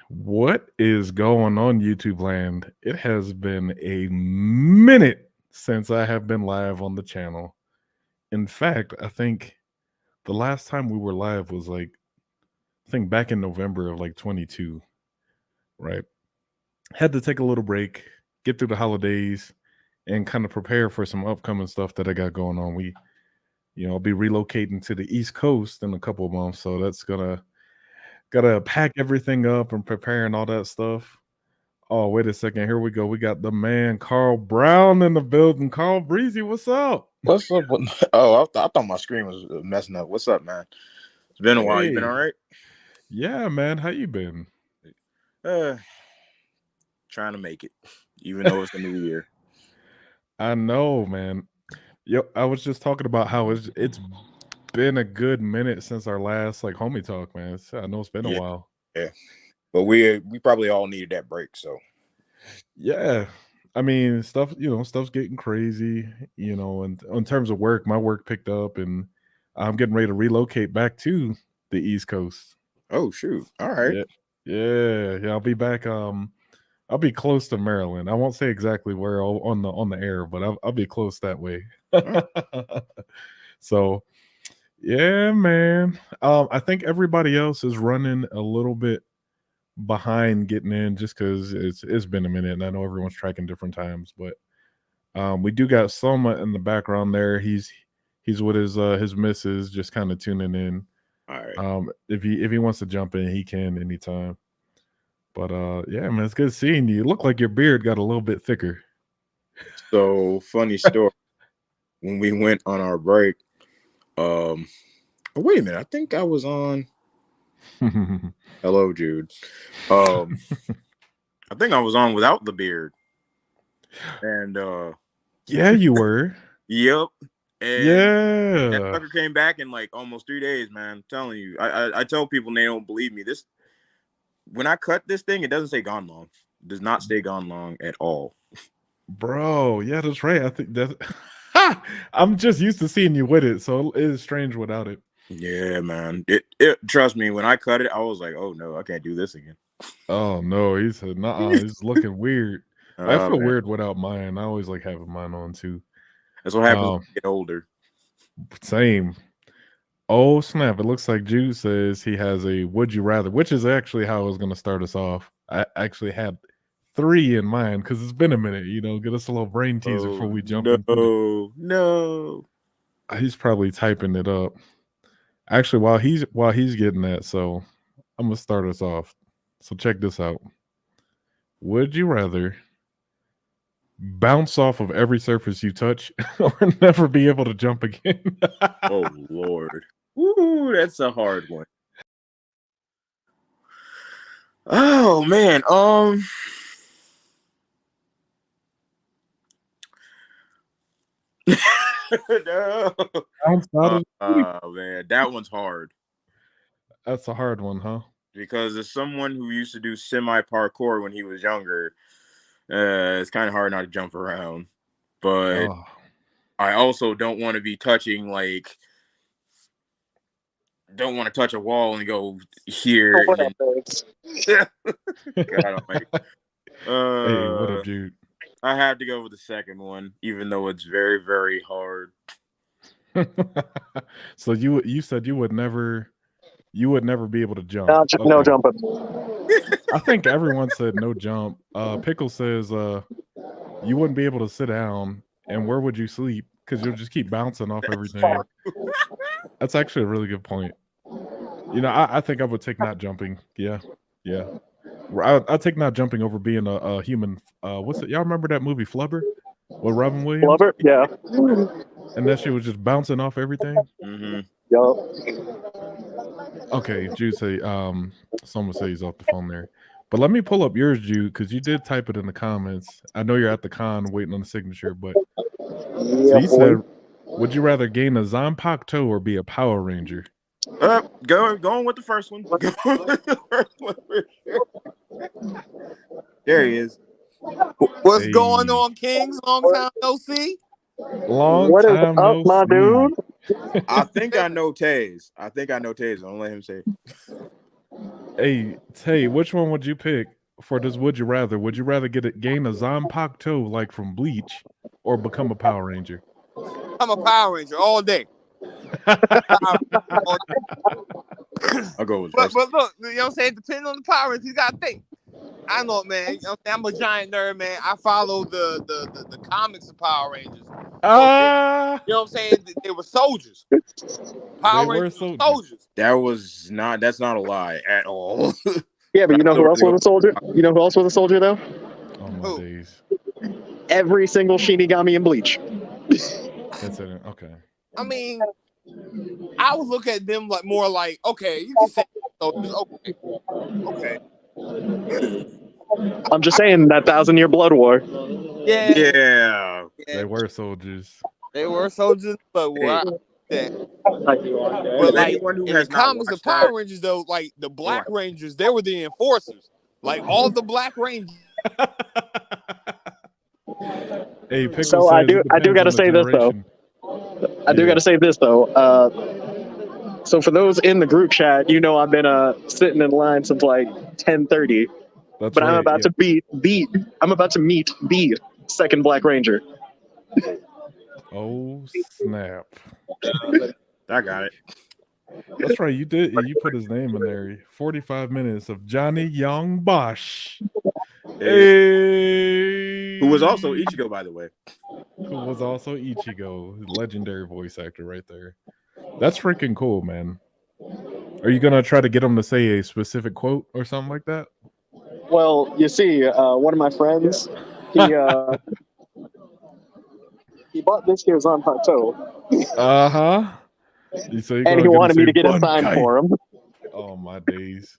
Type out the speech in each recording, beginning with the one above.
What is going on, YouTube land? It has been a minute since I have been live on the channel. In fact, I think the last time we were live was I think back in November of 22, right? Had to take a little break, get through the holidays, and kind of prepare for some upcoming stuff that I got going on. I'll be relocating to the East Coast in a couple of months, so that's gonna gotta pack everything up and preparing all that stuff. Oh, wait a second. Here we go. We got the man Carl Brown in the building. Carl Breezy, what's up? What's up? Oh, I thought my screen was messing up. What's up, man? It's been a while. You been all Hey, right? yeah, man. How you been? Uh, Trying to make it, even though it's the new year. I know, man. Yo, I was just talking about how it's been a good minute since our last homie talk, man. I know it's been a Yeah, while. yeah. But we probably all needed that break. So Yeah. I mean, stuff's getting crazy, and in terms of work, my work picked up and I'm getting ready to relocate back to the East Coast. oh shoot, all right. Yeah. Yeah, I'll be back. I'll be close to Maryland. I won't say exactly where on the air, but I'll be close that way. Oh, So yeah, man. I think everybody else is running a little bit behind getting in just because it's been a minute, and I know everyone's tracking different times. But we do got Soma in the background there. He's with his missus, just kind of tuning in. all right. If he wants to jump in, he can anytime. But yeah, man, it's good seeing you. You look like your beard got a little bit thicker. So funny story. When we went on our break, oh, wait a minute. I think I was on. Hello, Jude. Um, I think I was on without the beard, and Yeah, you were. yep. And that Yeah. sucker came back in like almost 3 days, man. I'm telling you. I tell people and they don't believe me. When I cut this thing, it doesn't stay gone long. It does not stay gone long at all. Bro, yeah, that's right. I think that I'm just used to seeing you with it, so it is strange without it. Yeah, man. It trust me, when I cut it, I was like, oh no, I can't do this again. Oh no, he said, nah, he's looking weird. I Oh feel man. weird without mine. I always like having mine on too. That's what happens when Um, you get older. Same. Oh snap! It looks like Jude says he has a would you rather, which is actually how I was going to start us off. I actually had three in mind because it's been a minute. Get us a little brain teaser before Oh we jump into it. no, no. He's probably typing it up. Actually, while he's getting that, so I'm gonna start us off. So check this out. Would you rather bounce off of every surface you touch or never be able to jump again? Oh Lord. Woo, that's a hard one. Oh man. No. Bounce out of Oh man, that one's hard That's a hard one, huh? because as someone who used to do semi parkour when he was younger, it's kind of hard not to jump around. But Oh, I also don't want to be touching don't want to touch a wall and go here. What up, babes? God almighty. hey, what up, Uh, Jude? I have to go with the second one, even though it's very, very hard. So you said you would never be able to jump. No, no Okay. jumping. I think everyone said no jump. Pickle says you wouldn't be able to sit down, and where would you sleep? Because you'll just keep bouncing off everything. That's actually a really good point. I think I would take not jumping. Yeah, yeah. I'll take not jumping over being a human. What's it? Y'all remember that movie Flubber with Robin Williams? Flubber? Yeah. And that shit was just bouncing off everything. Mm-hmm. Yup. Okay, Jude say someone say he's off the phone there. But let me pull up yours, Jude, because you did type it in the comments. I know you're at the con waiting on the signature, but so Yeah, you boy. said, would you rather gain a Zanpakuto or be a Power Ranger? Going with the first one. Going with the first one for sure. There he is. What's Hey, going on, Kings? Long time no see. long What is time up, no my see. dude? I think I know Taze. I'm gonna let him say it. Hey, Tay, which one would you pick for this? Would you rather? Would you rather gain a Zanpakuto like from Bleach, or become a Power Ranger? I'm a Power Ranger all day. I'll go with But first. but look, you know what I'm saying? Depending on the Power Rangers, you gotta think. I know, man. You know what I'm saying? I'm a giant nerd, man. I follow the comics of Power Rangers. Ah, You know what I'm saying? They were soldiers. Power They were Rangers were soldiers. soldiers. That's not a lie at all. Yeah, but you know who else was a soldier? You know who else was a soldier though? Oh my Who? days. Every single Shinigami in Bleach. That's it. Okay. I mean, I would look at them like more like, okay, you can say soldiers. Okay. I'm just saying that 1,000-year blood war. Yeah. Yeah. They were soldiers. They were soldiers, but Hey. but like anyone who in has the not comics of watched Power that- Rangers, though, like the Black Rangers, they were the enforcers. Like all the Black Rangers. Hey, Pickle So I says do- it I do depends gotta on the say this, though. generation. I do Yeah. got to say this though. So for those in the group chat, you know I've been sitting in line since like 10:30, That's but right. I'm about to meet the second Black Ranger. Oh snap! I got it. That's right. You did. You put his name in there. 45 minutes of Johnny Young Bosch. Hey. Who was also Ichigo, by the way. Who was also Ichigo, legendary voice actor right there. That's freaking cool, man. Are you gonna try to get him to say a specific quote or something like that? Well, you see, one of my friends, he bought this year's on Pato, Uh huh. So and he wanted me to get it signed for him. Oh my days!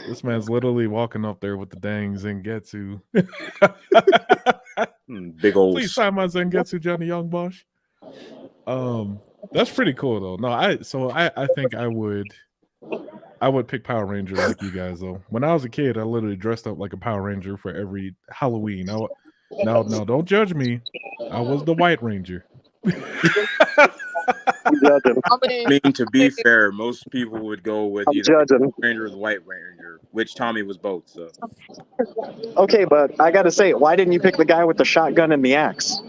This man's literally walking up there with the dang Zangetsu. Big old. Please sign my Zangetsu, Johnny Young Bosch. That's pretty cool though. No, I think I would pick Power Ranger like you guys though. When I was a kid, I literally dressed up like a Power Ranger for every Halloween. No, don't judge me. I was the White Ranger. I'm judging. I mean, to be fair, most people would go with I'm either judging. Black Ranger or the White Ranger, which Tommy was both. So Okay, but I got to say, why didn't you pick the guy with the shotgun and the axe?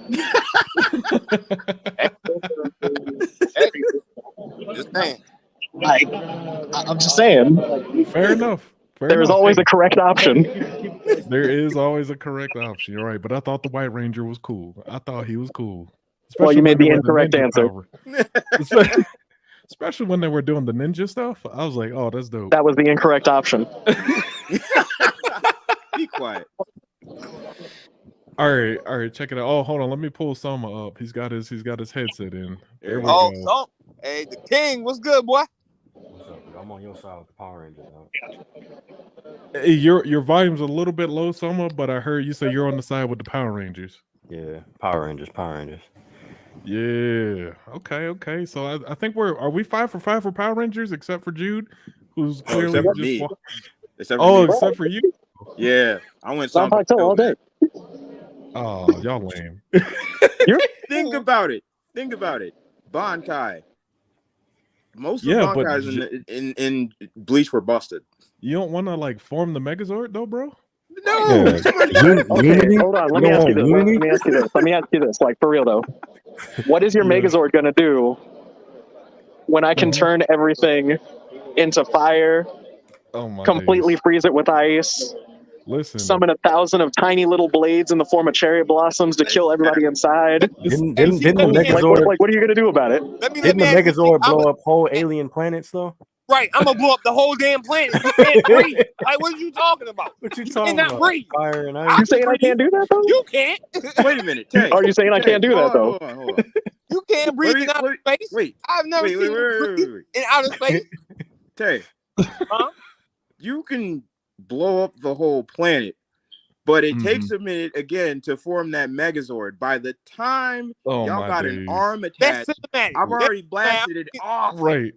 Just saying. Like, I'm just saying. Fair enough. There is always a correct option. There is always a correct option. You're right, but I thought the White Ranger was cool. I thought he was cool. Well, you made when the they were incorrect ninja answer. power. Especially when they were doing the ninja stuff. I was like, oh, that's dope. That was the incorrect option. be quiet. All right, check it out. Oh, hold on, let me pull Soma up. He's got his headset in. There we Oh, go. so hey, the King, what's good, boy? What's up, dude? I'm on your side with the Power Rangers. Hey, your volume's a little bit low, Soma, but I heard you say you're on the side with the Power Rangers. Yeah, Power Rangers. Yeah. Okay. So I think are we 5 for 5 for Power Rangers except for Jude, who's clearly except for just me. Except oh, for except for you. yeah, I went John Pato all day. Oh, y'all lame. Think about it. Bankai. Most of Yeah, the but Bankais in Bleach were busted. You don't want to like form the Megazord though, bro? No. Yeah. Okay, hold on. Let me ask you this. Like, for real, though. What is your Yeah. Megazord going to do when I can turn everything into fire, Oh my completely days. freeze it with ice, Listen. summon 1,000 of tiny little blades in the form of cherry blossoms to kill everybody inside? Didn't MC, the let me Like, Megazord what are you going to do about it? Let me didn't the ask you, Megazord I'm blow up whole alien planets though? right, I'm gonna blow up the whole damn planet. You can't breathe. Like, what are you talking about? What you You talking cannot about? breathe. Fire and You ice. saying I can't do that, though? You can't. Wait a minute, Tay. Are you saying I can't do that, though? Hold on. You can't breathe in outer space. Wait. I've never seen you breathe in outer space. Tay. Huh? You can blow up the whole planet, but it Mhm. takes a minute again to form that Megazord. By the time Oh y'all my got days. an arm That's attached, cinematic. I've already blasted it off. Right.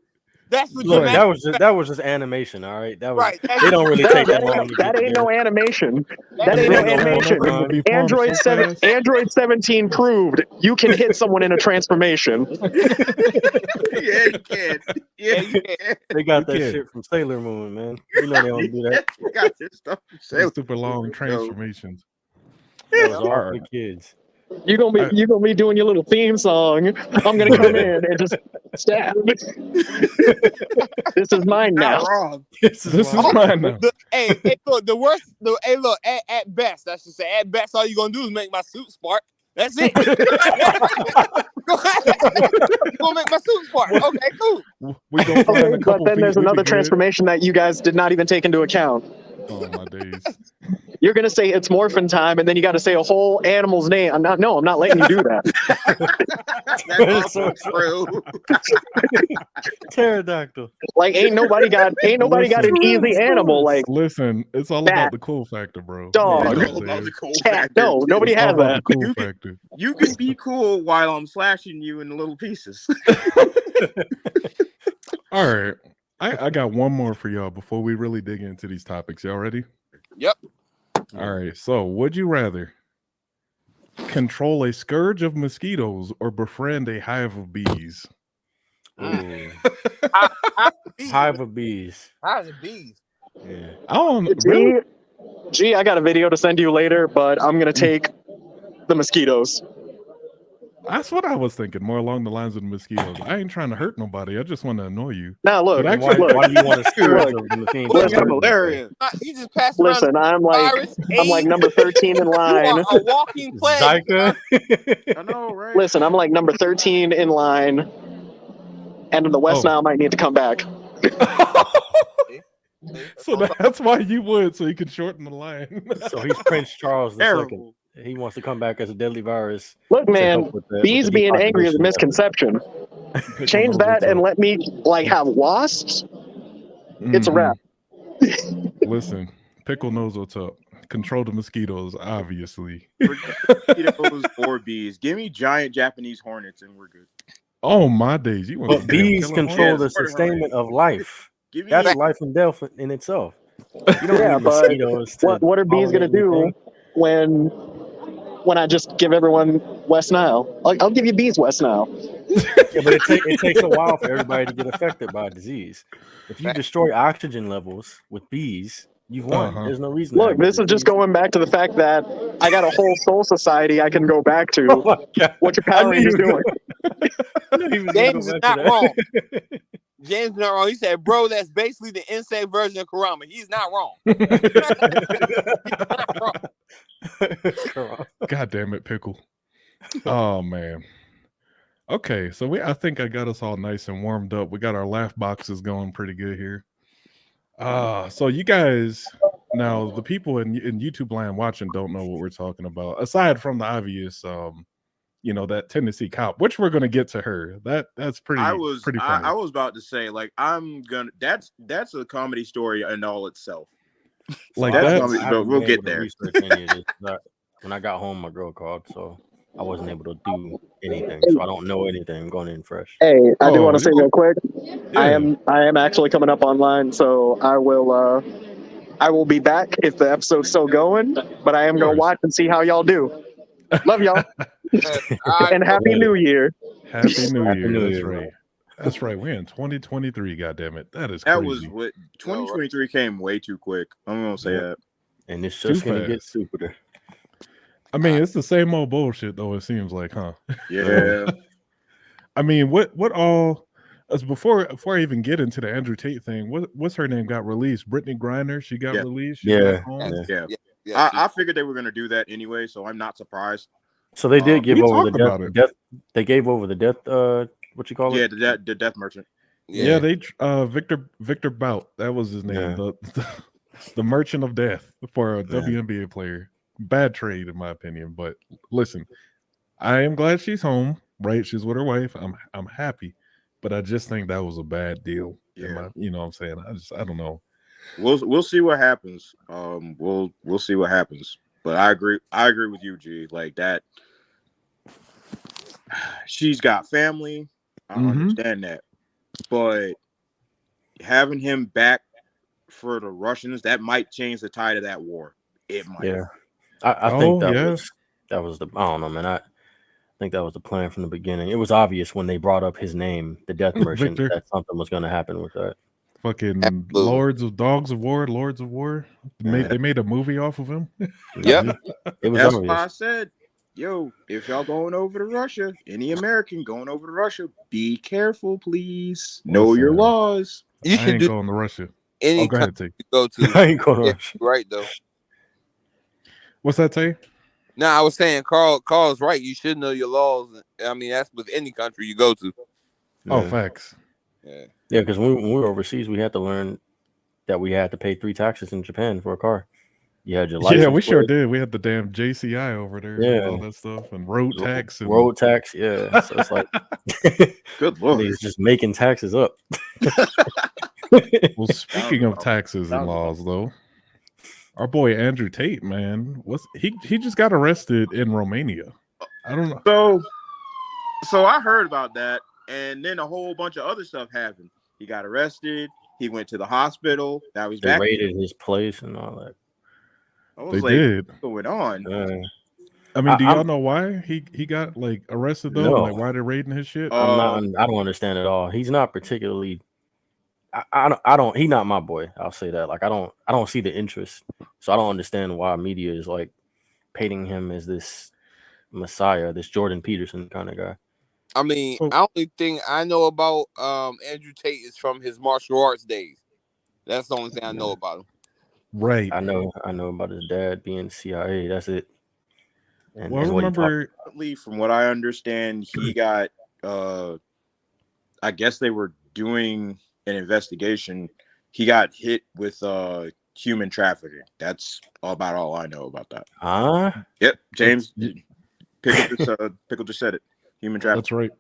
That's what Look, dramatic. that was just animation. All right, that was Right. they don't really take that That long ain't, to get that ain't no together. animation. That That ain't Bring no the animation. hormones on. Be formed Android so 7, fast. Android 17 proved you can hit someone in a transformation. Yeah, you can. Yeah, you can. They got You that can. shit from Sailor Moon, man. You know they don't do that. You got this stuff. from Those Sailor super long Moon, transformations. That was all Alright. for the kids. You're gonna be doing your little theme song. I'm gonna come in and just stab. This is mine Not now. wrong. This This is wild. mine now. Hey, look, the worst. Hey, look, at best, I should say, at best, all you're gonna do is make my suit spark. That's it. You're gonna make my suit spark. Okay, cool. We gonna fly in Okay, a but couple then feet. there's we be another good. transformation that you guys did not even take into account. Oh my days. You're gonna say it's morphin time, and then you got to say a whole animal's name. I'm not letting you do that. That's also true. Pterodactyl. Like, ain't nobody got an easy animal like Listen, it's all Bat. about the cool factor, bro. Dog. It's You know all what I'm about saying? the cool cat. factor. No, nobody It's all has about that. the cool You can- factor. You can be cool while I'm slashing you into little pieces. All right. I got one more for y'all before we really dig into these topics. Y'all ready? Yep. All right. So, would you rather control a scourge of mosquitoes or befriend a hive of bees? Ooh. Bees. Hive of bees. Hives of bees. Yeah. I don't really. Gee, I got a video to send you later, but I'm gonna take the mosquitoes. That's what I was thinking, more along the lines of the mosquitoes. I ain't trying to hurt nobody. I just want to annoy you. Now look, But Why, actually, why do you want to scourge Look, the machine? Look, Listen, Hilarious. He just passed around listen, I'm virus, like AIDS. number 13 in You line. are a walking plague. Zyka. I know, right? Listen, I'm like number 13 in line, and the West Oh. Nile might need to come back. so that's why you would, so you could shorten the line. So he's Prince Charles II. Terrible. He wants to come back as a deadly virus. Look, to man, help with the bees being angry is a depopulation misconception. Pickle Change knows that what's and up. let me like have wasps. It's a Mhm. wrap. Listen, Pickle knows what's up. Control the mosquitoes, obviously. Mosquitoes or bees. Give me giant Japanese hornets and we're good. Oh my days, you want But some damn bees killer control hornets? the Yes, part of sustainment of life. Give me That's life and death in itself. You don't Yeah, need but mosquitoes to what are bees gonna pollinate do anything. when I just give everyone West Nile? I'll give you bees West Nile. Yeah, but it takes a while for everybody to get affected by a disease. If you destroy oxygen levels with bees, you've won. Uh-huh. There's no reason. to Look, have a this is just disease. going back to the fact that I got a whole soul society I can go back to. Oh my God. What your I Power knew you Rangers was doing? I knew he was gonna James go is back not to that. wrong. James is not wrong. He said, bro, that's basically the insane version of Kurama. He's not wrong. He's not wrong. God damn it, Pickle. Oh man. Okay, so I think I got us all nice and warmed up. We got our laugh boxes going pretty good here. So you guys, now the people in YouTube land watching don't know what we're talking about. Aside from the obvious, that Tennessee cop, which we're gonna get to her. That's pretty. Pretty funny. I was about to say, like, that's a comedy story in all itself. Like that's that. comedy, I but haven't we'll been get able to there. research any of this. When I got home, my girl called, so I wasn't able to do anything. So I don't know anything. I'm going in fresh. Hey, I do Oh, want to say real quick. I Yeah. am actually coming up online, so I will be back if the episode's still going. But I am gonna course. watch and see how y'all do. Love y'all and Happy New Year. Happy New Happy Year. New That's Year, right. man. That's right. We're in 2023. God damn it. That is That crazy. was what 2023 came way too quick. I'm gonna say Yeah. that. And it's just Too gonna get fast. stupider. I mean, it's the same old bullshit, though. It seems like, huh? Yeah. I mean, what all? As before I even get into the Andrew Tate thing, what's her name got released? Brittany Griner. She got Yeah. released. She's Yeah. back home. Yeah. Yeah, I figured they were gonna do that anyway, so I'm not surprised. So they did give we over the talked about it. death. They gave over the death. What you call Yeah, it? the Death Merchant. Yeah, they Victor Bout. That was his name. Yeah. The Merchant of Death for a WNBA player. Bad trade, in my opinion. But listen, I am glad she's home. Right, she's with her wife. I'm happy, but I just think that was a bad deal. Yeah. You know what I'm saying? I don't know. We'll see what happens. We'll see what happens. But I agree with you, G. Like that. She's got family. I understand that, but having him back for the Russians, that might change the tide of that war. It might. Yeah, I think Oh, that was the I don't know, man. I think that was the plan from the beginning. It was obvious when they brought up his name, the Death Merchant, Victor. that something was going to happen with that. Fucking Absolutely. Lords of War. They made a movie off of him. Yep. It was That's obvious. why I said, yo, if y'all going over to Russia, any American going over to Russia, be careful, please. Know your Listen, laws. You I should ain't do going to Russia. any Oh, go ahead, country T. you go to. I ain't going to Yeah, rush. right though. What's that, Tay? No, I was saying Carl's right. You should know your laws. I mean, that's with any country you go to. Oh, Yeah. facts. Yeah. Yeah, because when we were overseas, we had to learn that we had to pay 3 taxes in Japan for a car. You had your license. Yeah, we sure plate, did. We had the damn JCI over there and all that stuff and road tax and road tax. Yeah, so it's like Good lord. niggas just making taxes up. Well, speaking of taxes and Sounds laws, though, our boy Andrew Tate, man, he just got arrested in Romania. I don't know. So I heard about that, and then a whole bunch of other stuff happened. He got arrested. He went to the hospital. Now he's They back. raided his place and all that. I was They like, did. what's going on? I mean, do I'm- y'all know why he got like arrested though? No. And, like, why they're raiding his shit? I don't understand at all. He's not particularly. I don't. He's not my boy. I'll say that. Like I don't see the interest. So I don't understand why media is like painting him as this messiah, this Jordan Peterson kind of guy. I mean, So- the only thing I know about Andrew Tate is from his martial arts days. That's the only thing I know about him. Right. I know about his dad being CIA. That's it. And, Well, I and what he talked- remember. From what I understand, he got. I guess they were doing an investigation. He got hit with human trafficking. That's about all I know about that. Yep, James Pickle just said it. Human trafficking. That's right.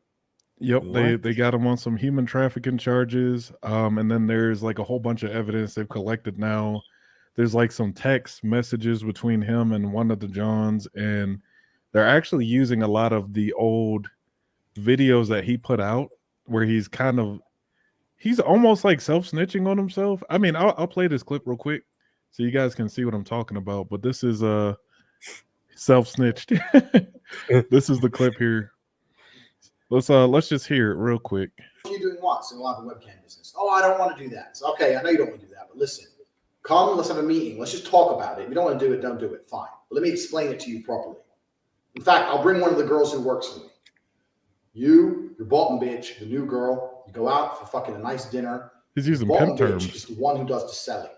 Yep, What? they got him on some human trafficking charges. And then there's like a whole bunch of evidence they've collected now. There's like some text messages between him and one of the Johns, and they're actually using a lot of the old videos that he put out where he's almost like self-snitching on himself. I mean, I'll play this clip real quick so you guys can see what I'm talking about, but this is self-snitched. This is the clip here. Let's just hear it real quick. What are you doing what? So we'll have a webcam business. Oh, I don't want to do that. So, okay, I know you don't want to do that, but listen, come, let's have a meeting. Let's just talk about it. If you don't want to do it, don't do it. Fine. But let me explain it to you properly. In fact, I'll bring one of the girls who works for me. You, your bottom bitch, the new girl, you go out for fucking a nice dinner. He's using Bottom pimp bitch terms. is the one who does the selling.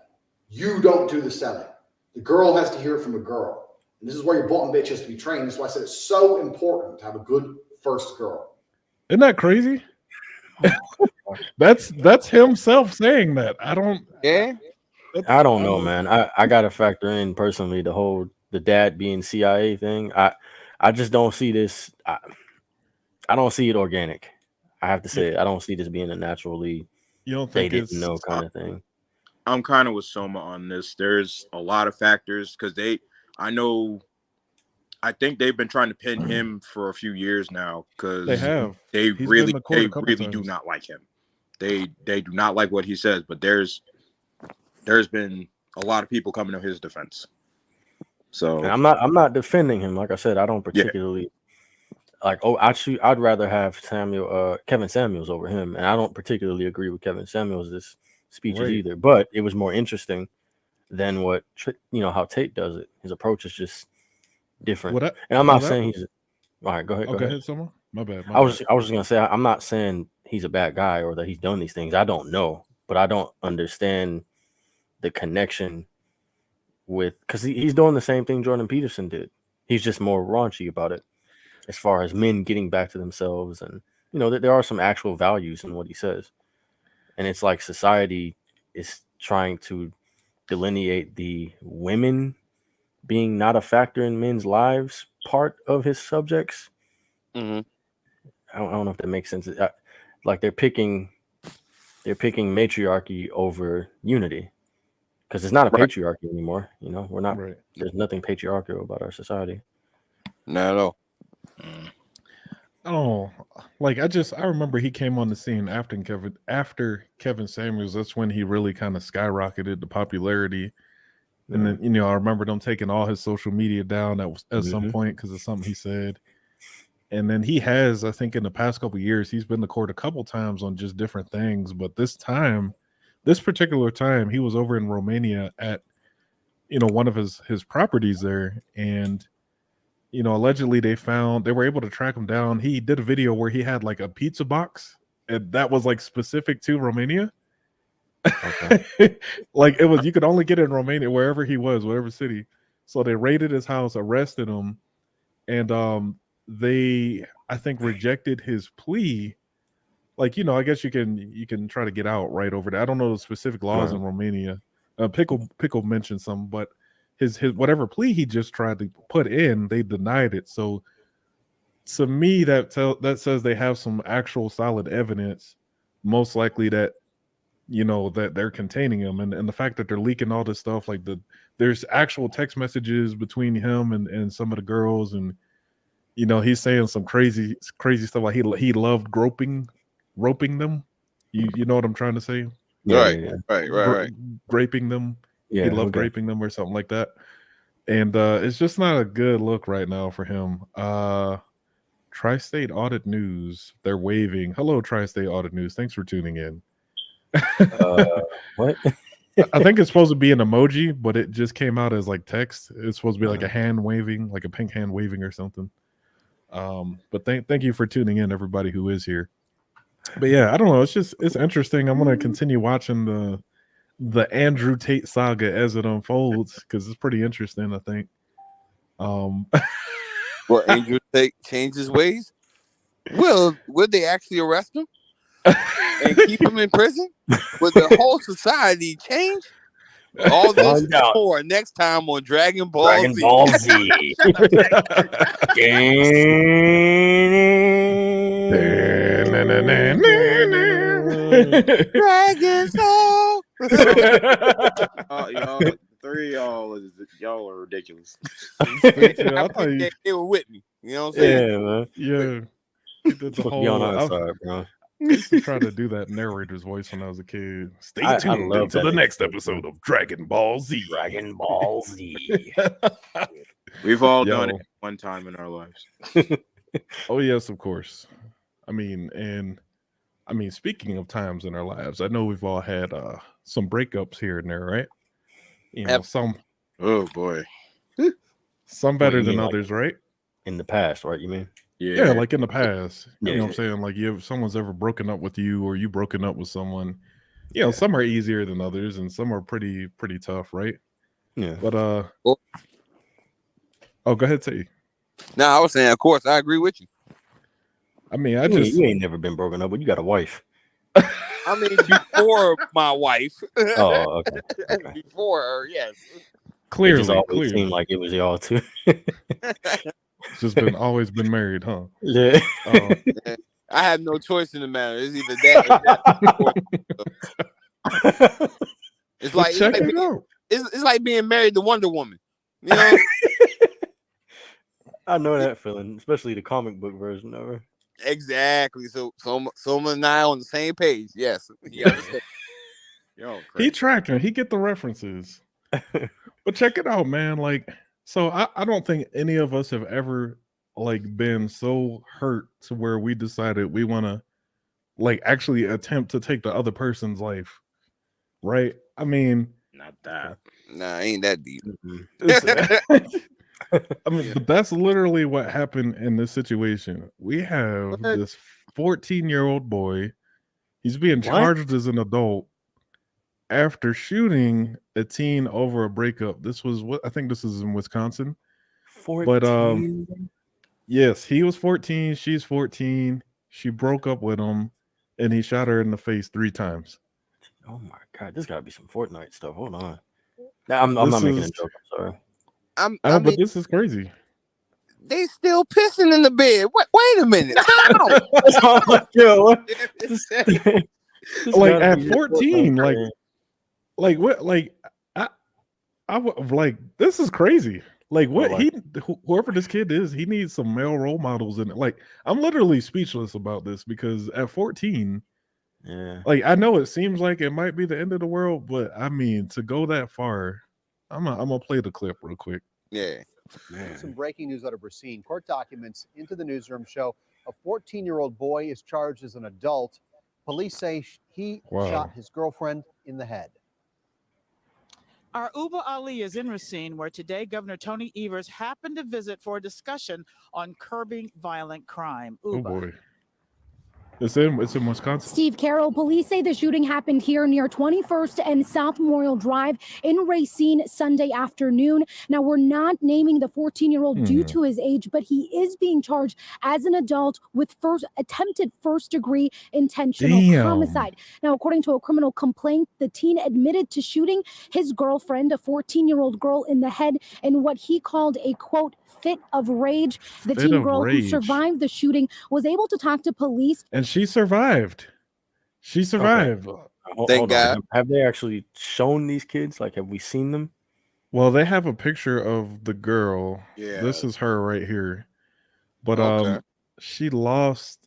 You don't do the selling. The girl has to hear it from a girl. And this is where your bottom bitch has to be trained. That's why I said it's so important to have a good first girl. Isn't that crazy? That's himself saying that. I don't. Yeah. I don't know, man. I gotta factor in personally the dad being CIA thing. I just don't see this. I don't see it organic. I have to say it. I don't see this being a naturally You don't they think didn't it's know kind of thing. I'm kind of with Soma on this. There's a lot of factors because I think they've been trying to pin him for a few years now because They have. They He's really, been to court a they couple really do times. not like him. They do not like what he says. But there's been a lot of people coming to his defense. So And I'm not defending him. Like I said, I don't particularly like. Oh, I'd rather have Kevin Samuels over him, and I don't particularly agree with Kevin Samuels' speeches Right. either. But it was more interesting than what how Tate does it. His approach is just different. And I'm not saying he's all right. Go ahead. Go ahead, someone. My bad. I was just gonna say I'm not saying he's a bad guy or that he's done these things. I don't know, but I don't understand the connection with because he's doing the same thing Jordan Peterson did. He's just more raunchy about it, as far as men getting back to themselves, and there are some actual values in what he says, and it's like society is trying to delineate the women being not a factor in men's lives part of his subjects. Mm-hmm. I don't know if that makes sense. Like they're picking matriarchy over unity because it's not a patriarchy anymore. We're not. Right. There's nothing patriarchal about our society. Not at all. Oh, like I remember he came on the scene after Kevin Samuels. That's when he really kind of skyrocketed the popularity. And Yeah. then I remember them taking all his social media down at some Mhm. point because of something he said. And then he has, I think, in the past couple of years, he's been to court a couple times on just different things. But this particular time, he was over in Romania at one of his properties there, and allegedly they were able to track him down. He did a video where he had like a pizza box, and that was like specific to Romania. Okay. Like it was, you could only get it in Romania, wherever he was, whatever city. So they raided his house, arrested him, and they, I think, rejected his plea. Like, I guess you can try to get out right over there. I don't know the specific laws in Right. Romania. Pickle mentioned some, but his whatever plea he just tried to put in, they denied it. So to me, that says they have some actual solid evidence, most likely that that they're containing him, and the fact that they're leaking all this stuff, like there's actual text messages between him and some of the girls, and he's saying some crazy stuff, like he loved roping them. You know what I'm trying to say? Yeah, Right. yeah, Right. Graping them. yeah. He loved Okay. graping them or something like that. And it's just not a good look right now for him. Tri-State Audit News, they're waving. Hello, Tri-State Audit News. Thanks for tuning in. What? I think it's supposed to be an emoji, but it just came out as like text. It's supposed to be like a Uh-huh. hand waving, like a pink hand waving or something. But thank you for tuning in, everybody who is here. But yeah, I don't know. It's interesting. I'm gonna continue watching the Andrew Tate saga as it unfolds because it's pretty interesting, I think. Well, Andrew Tate changed his ways. Will they actually arrest him and keep him in prison? Will the whole society change? All this Find out. for next time on Dragon Ball Dragon Z. Ball Z. Dragon Soul. Y'all, three of y'all are ridiculous. I I thought wish they were with me. You know what I'm saying? Yeah, man. yeah, he did the Supposed to be on whole. our I side, bro. used to try to do that narrator's voice when I was a kid. Stay I tuned love until that the next episode of Dragon Ball Z. Dragon Ball Z. We've all done Yo. it one time in our lives. Oh yes, of course. I mean, speaking of times in our lives, I know we've all had some breakups here and there, right? Yep. Some Oh boy. better you than mean like- others, right? In the past, right? You mean? Yeah, like in the past. Yeah. You know what I'm saying? Like if someone's ever broken up with you or you broken up with someone, Yeah. some are easier than others and some are pretty tough, right? Yeah. But Well- oh, go ahead, T. Now I was saying, of course, I agree with you. I mean, You ain't never been broken up, but you got a wife. I mean, before my wife. Oh, okay. Okay. Before her, yes. It clearly, just always seemed like it was y'all too. it's just been always been married, huh? Yeah. Oh, I have no choice in the matter. It's either that or that. It's well, like check it out. it's like being married to Wonder Woman. You know? I know that feeling, especially the comic book version of her. Exactly. So and I on the same page. Yes. Yeah. Yo, He tracking. He get the references. But check it out, man. Like, so I don't think any of us have ever like been so hurt to where we decided we want to like actually attempt to take the other person's life, right? I mean, not that. Nah, ain't that deep. it's- I mean, but that's literally what happened in this situation. We have What? this 14-year-old boy. He's being What? charged as an adult after shooting a teen over a breakup. This was what I think this is in Wisconsin. 14. Yes, he was 14, she's 14. She broke up with him and he shot her in the face 3 times. Oh my god, this gotta be some Fortnite stuff. Hold on. Nah, I'm not This making a is- joke. I'm sorry. I But mean, this is crazy. they still pissing in the bed. Wait a minute. How? Yo, what? Like, at 14, like what? Like I like this is crazy. Like what like- whoever this kid is, he needs some male role models in it. Like I'm literally speechless about this because at 14, Yeah. like I know it seems like it might be the end of the world, but I mean to go that far, I'm gonna play the clip real quick. Yeah. Some breaking news out of Racine. Court documents into the newsroom show a 14-year-old boy is charged as an adult. Police say he Wow. shot his girlfriend in the head. Our Uba Ali is in Racine, where today Governor Tony Evers happened to visit for a discussion on curbing violent crime. Oh Uba. boy. It's in Wisconsin. Steve Carroll, police say the shooting happened here near 21st and South Memorial Drive in Racine Sunday afternoon. Now, we're not naming the 14-year-old due to his age, but he is being charged as an adult with attempted first-degree intentional homicide. Now, according to a criminal complaint, the teen admitted to shooting his girlfriend, a 14-year-old girl, in the head in what he called a, quote, fit of rage. The Fit teen of girl who rage. survived the shooting was able to talk to police. And she survived. She survived. Thank God. Have they actually shown these kids? Like, have we seen them? Well, they have a picture of the girl. Yeah. This is her right here. But Okay. she lost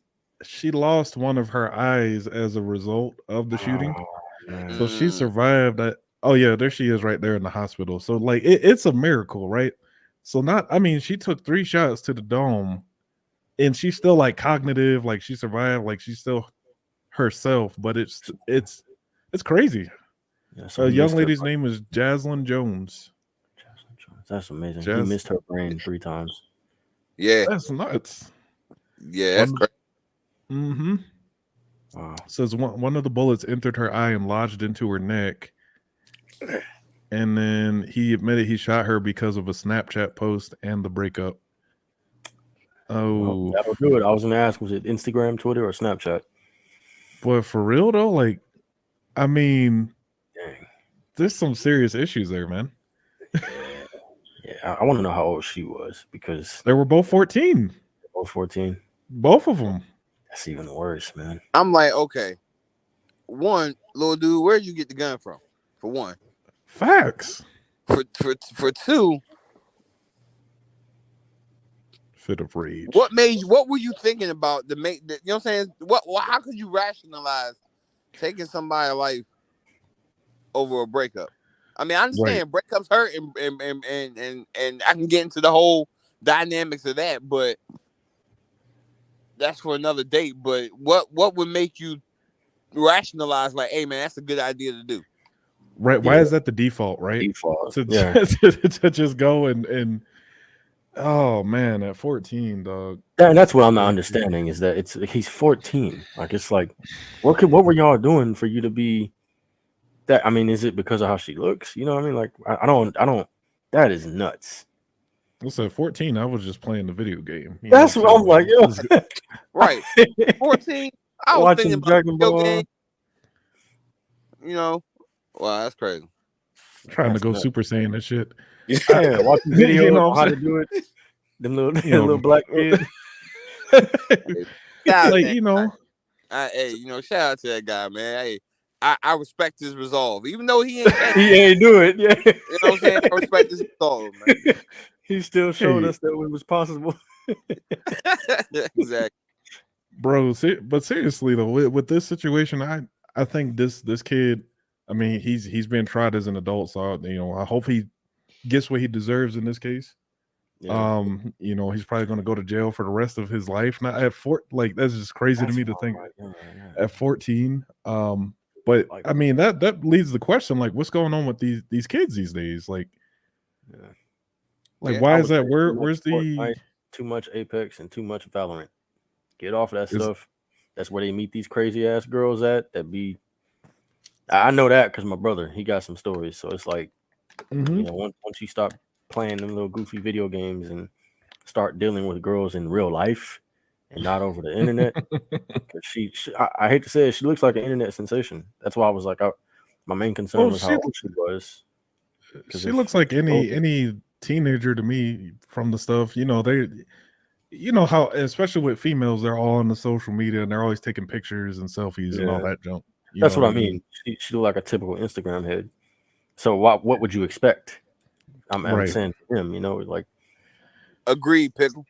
one of her eyes as a result of the shooting. Man. So she survived that. Oh yeah, there she is right there in the hospital. So like it's a miracle, right? So she took 3 shots to the dome and she's still like cognitive, like she survived, like she's still herself, but it's crazy. Yeah, So he young missed her lady's brain. name is Jaslyn Jones. That's amazing. He Jas- missed her brain 3 times. Yeah. That's nuts. Yeah. That's crazy. Mm-hmm. Wow. Says one of the bullets entered her eye and lodged into her neck. And then he admitted he shot her because of a Snapchat post and the breakup. Oh, Well, that'll do it. I was gonna ask, was it Instagram, Twitter, or Snapchat? but for real though, like, I mean, Dang. there's some serious issues there, man. Yeah, I want to know how old she was because They were both 14, they're both 14. both of them. That's even worse, man. I'm like, okay. One, little dude, where'd you get the gun from? For one. Facts. For two, Fit of rage. what were you thinking about you know what I'm saying? How could you rationalize taking somebody's life over a breakup? I mean, I understand breakups hurt and I can get into the whole dynamics of that, but that's for another date. But what would make you rationalize like, hey man, that's a good idea to do? Right? Why is that the default? Right? Default. To, Yeah. to just go and oh man, at 14, dog. And that's what I'm not understanding is that he's 14. Like it's like, what were y'all doing for you to be that? I mean, is it because of how she looks? You know what I mean? Like I don't. That is nuts. Listen, at 14, I was just playing the video game. You That's know, what I'm like, yo. Right. 14. I was Watching thinking about Dragon video Ball. game. You know, wow, that's crazy. trying to That's go nuts. Super Saiyan and shit. Yeah, watching videos You know on what how I'm to do it. Them little, You know, little black kids. Shout out Like, to you know, hey, shout out to that guy, man. Hey, I respect his resolve, even though he ain't. He ain't do it. Yeah. You know what I'm saying? I respect his resolve, man. He still showed Hey. us that it was possible. Exactly. bro. But seriously though, with this situation, I think this kid, I mean, he's been tried as an adult, so I hope he gets what he deserves in this case. Yeah. He's probably going to go to jail for the rest of his life. Not at like that's just crazy to me to think at 14. But Like- I mean that leads the question, like, what's going on with these kids these days? Like, Yeah. like Yeah, why I is would that? say Where's too much the Fortnite, too much Apex and too much Valorant? Get off of that Is- stuff. That's where they meet these crazy ass girls at. I know that because my brother, he got some stories. So it's like, Mhm. once you stop playing them little goofy video games and start dealing with girls in real life and not over the internet. 'Cause I hate to say it, she looks like an internet sensation. That's why I was like, my main concern Oh, was how old she was. She if looks like she's older- any teenager to me from the stuff. How, especially with females, they're all on the social media and they're always taking pictures and selfies and all Yeah. that junk. You That's know what I mean. She looked like a typical Instagram head. So what would you expect? I'm Right. saying to him, like Agreed, Pickle.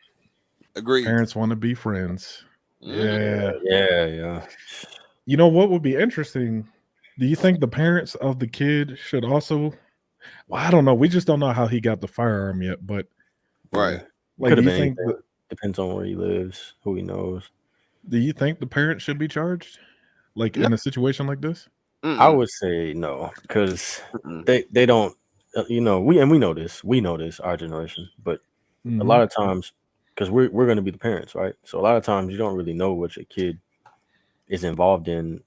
Agreed. Parents want to be friends. Yeah. yeah. You know what would be interesting? Do you think the parents of the kid should also? Well, I don't know. We just don't know how he got the firearm yet. But Right. like, Could do have you been think? anything. Depends on where he lives, who he knows. Do you think the parents should be charged? Like No. in a situation like this? I would say no, because Mm-mm. they don't. We know this. We know this, our generation. But a lot of times, because we're going to be the parents, right? So a lot of times you don't really know what your kid is involved in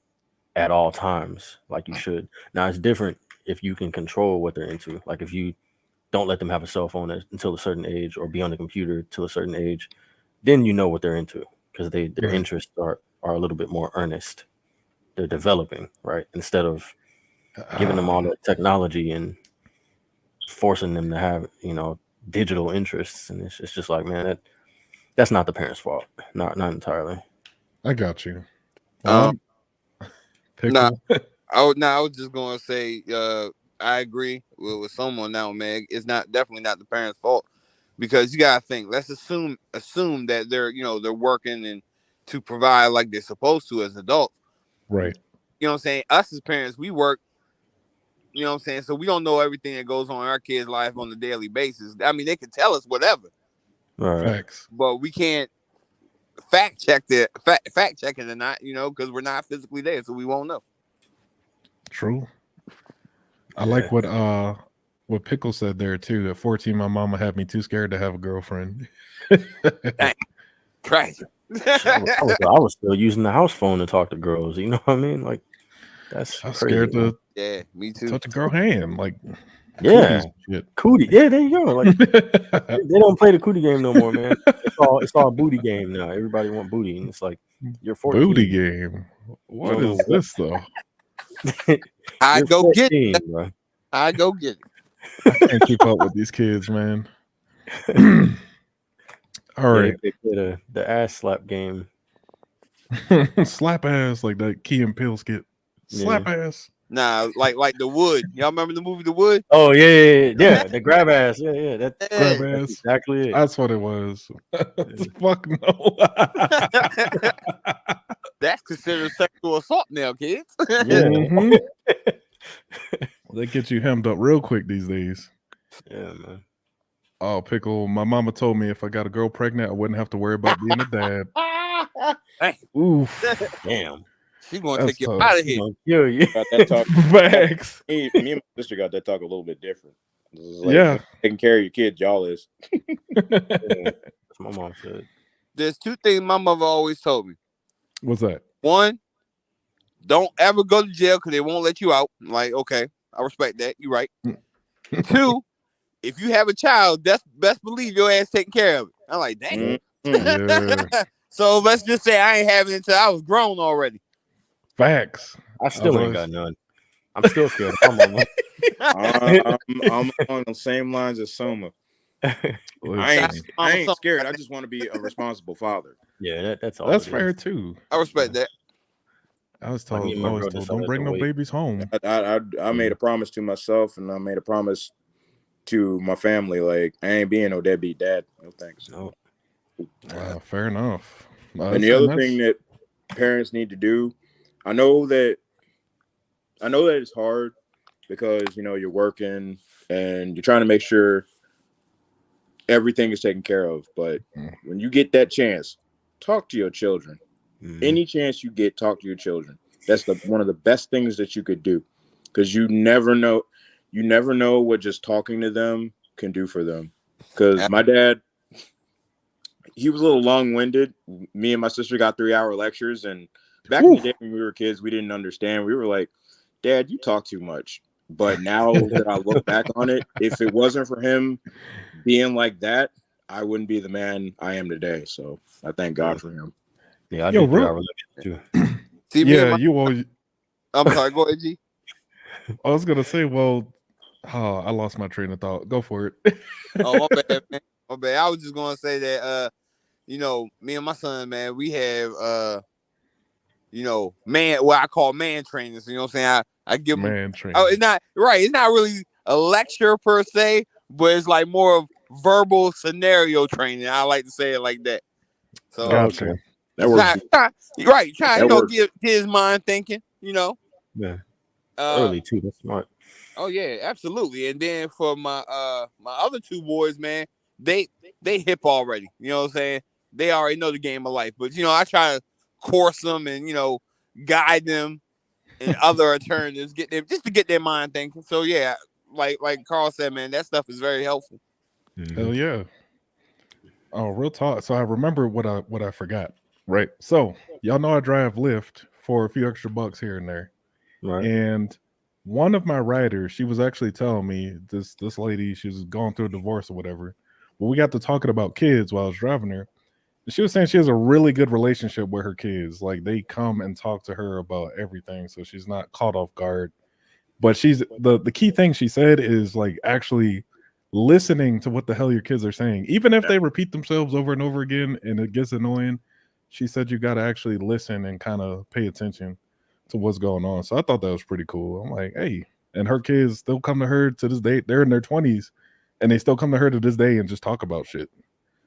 at all times, like you should. Now it's different if you can control what they're into. Like if you don't let them have a cell phone until a certain age, or be on the computer till a certain age, then you know what they're into, because their Right. interests are a little bit more earnest. They're developing, right? Instead of giving them all the technology and forcing them to have, digital interests. And it's just like, man, that's not the parents' fault. Not entirely. I got you. Nah, Pickle. I was just gonna say, I agree with someone now, man. It's definitely not the parents' fault, because you gotta think. Let's assume that they're working and to provide like they're supposed to as adults. Right. You know what I'm saying? Us as parents, we work. You know what I'm saying? So we don't know everything that goes on in our kids' life on a daily basis. I mean, they can tell us whatever, Right. Facts. but we can't fact check it or not. Because we're not physically there, so we won't know. True. I like what Pickle said there too. At 14, my mama had me too scared to have a girlfriend. Crazy. I was still using the house phone to talk to girls. You know what I mean? Like, that's I was crazy, scared man. to Yeah, me too. touch a girl hand. Like, Yeah, cooties and shit. cootie. Yeah, there you go. Like, they don't play the cootie game no more, man. It's all a booty game now. Everybody want booty, and it's like, you're 14. Booty game. What No, is this though? I You're go get 14, it. bro. I go get it. I can't keep up with these kids, man. All Yeah, right. they play the ass slap game. Slap ass, like that Key and Peele skit. Slap ass. Nah, like The Wood. Y'all remember the movie The Wood? Oh yeah. The grab ass. Yeah. Grab Yeah. That's ass. exactly it. That's what it was. Fuck no. That's considered sexual assault now, kids. Yeah. Mhm. They get you hemmed up real quick these days. Yeah, man. Oh, Pickle. My mama told me if I got a girl pregnant, I wouldn't have to worry about being a dad. Hey, Oof. Damn. she gonna That's take you tough. out of here. Yeah, yeah. Got that talk. Facts. Me and my sister got that talk a little bit different. It's like, Yeah. taking care of your kids, y'all is. That's what my mom said. There's two things my mother always told me. What's that? One, don't ever go to jail because they won't let you out. Like, okay, I respect that. You're right. Two, if you have a child, best believe your ass taking care of it. I'm like, dang. Yeah. So let's just say I ain't having it until I was grown already. Facts. I still ain't got none. I'm still scared of my mama. I'm on the same lines as Soma. I ain't scared. I just want to be a responsible father. Yeah, that's all. That's it fair is. too. I respect that. I was Like told, me and my girl don't decided bring to no wait. babies home. I made a promise to myself, and I made a promise to my family. Like, I ain't being no deadbeat dad. No thanks. No. Fair enough. And the other thing that parents need to do, I know that it's hard because you're working and you're trying to make sure everything is taken care of. But when you get that chance, talk to your children. Any chance you get, talk to your children. That's one of the best things that you could do, because you never know what just talking to them can do for them. Because my dad, he was a little long-winded. Me and my sister got 3-hour lectures, and back in the day when we were kids, we didn't understand. We were like, Dad, you talk too much. But now that I look back on it, if it wasn't for him being like that, I wouldn't be the man I am today. So I thank God for him. Yeah, I do 3-hour lectures too. See, yeah, you always. I'm sorry, go ahead, G. I was gonna say, well, I lost my train of thought. Go for it. Oh, my bad, man. My bad. I was just gonna say that me and my son, man, we have what I call man trainers. You know what I'm saying? I give them Man training. it's not really a lecture per se, but it's like more of verbal scenario training. I like to say it like that. So Gotcha. That works. Right, try That works. get his mind thinking. Yeah. Early too. That's smart. Oh yeah, absolutely. And then for my my other two boys, man, they hip already. You know what I'm saying? They already know the game of life. But I try to course them and guide them in other alternatives, get them just to get their mind thinking. So yeah, like Carl said, man, that stuff is very helpful. Hell yeah. Oh, real talk. So I remember what I forgot. Right. So y'all know I drive Lyft for a few extra bucks here and there. Right. And one of my riders, she was actually telling me this lady, she was going through a divorce or whatever. But we got to talking about kids while I was driving her. And she was saying she has a really good relationship with her kids. Like they come and talk to her about everything. So she's not caught off guard. But she's the key thing she said is like actually listening to what the hell your kids are saying. Even if they repeat themselves over and over again and it gets annoying, she said you got to actually listen and kind of pay attention to what's going on. So I thought that was pretty cool. I'm like, hey, and her kids still come to her to this day. They're in their 20s and they still come to her to this day and just talk about shit.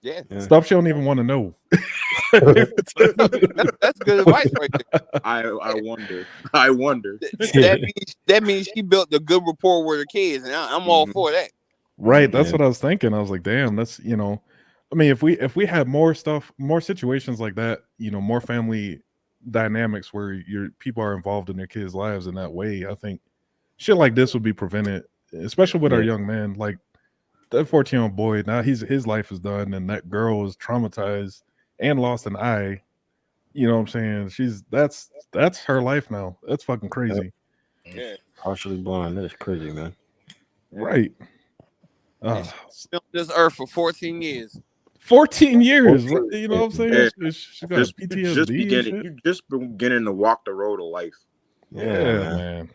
Yeah. Stuff she don't even want to know. That's good advice right there. I wonder. That means she built a good rapport with her kids, and I'm all for that. Right. That's what I was thinking. I was like, damn, that's I mean, if we had more stuff, more situations like that, more family dynamics where your people are involved in their kids' lives in that way, I think shit like this would be prevented, especially with our young man. Like that 14-year-old boy, now his life is done, and that girl is traumatized and lost an eye. You know what I'm saying? That's her life now. That's fucking crazy. Yeah. Partially blind. That is crazy, man. Right. Been on this earth for 14 years. 14 years. You know what I'm saying? Yeah. She got PTSD. You just beginning to walk the road of life. Yeah, man.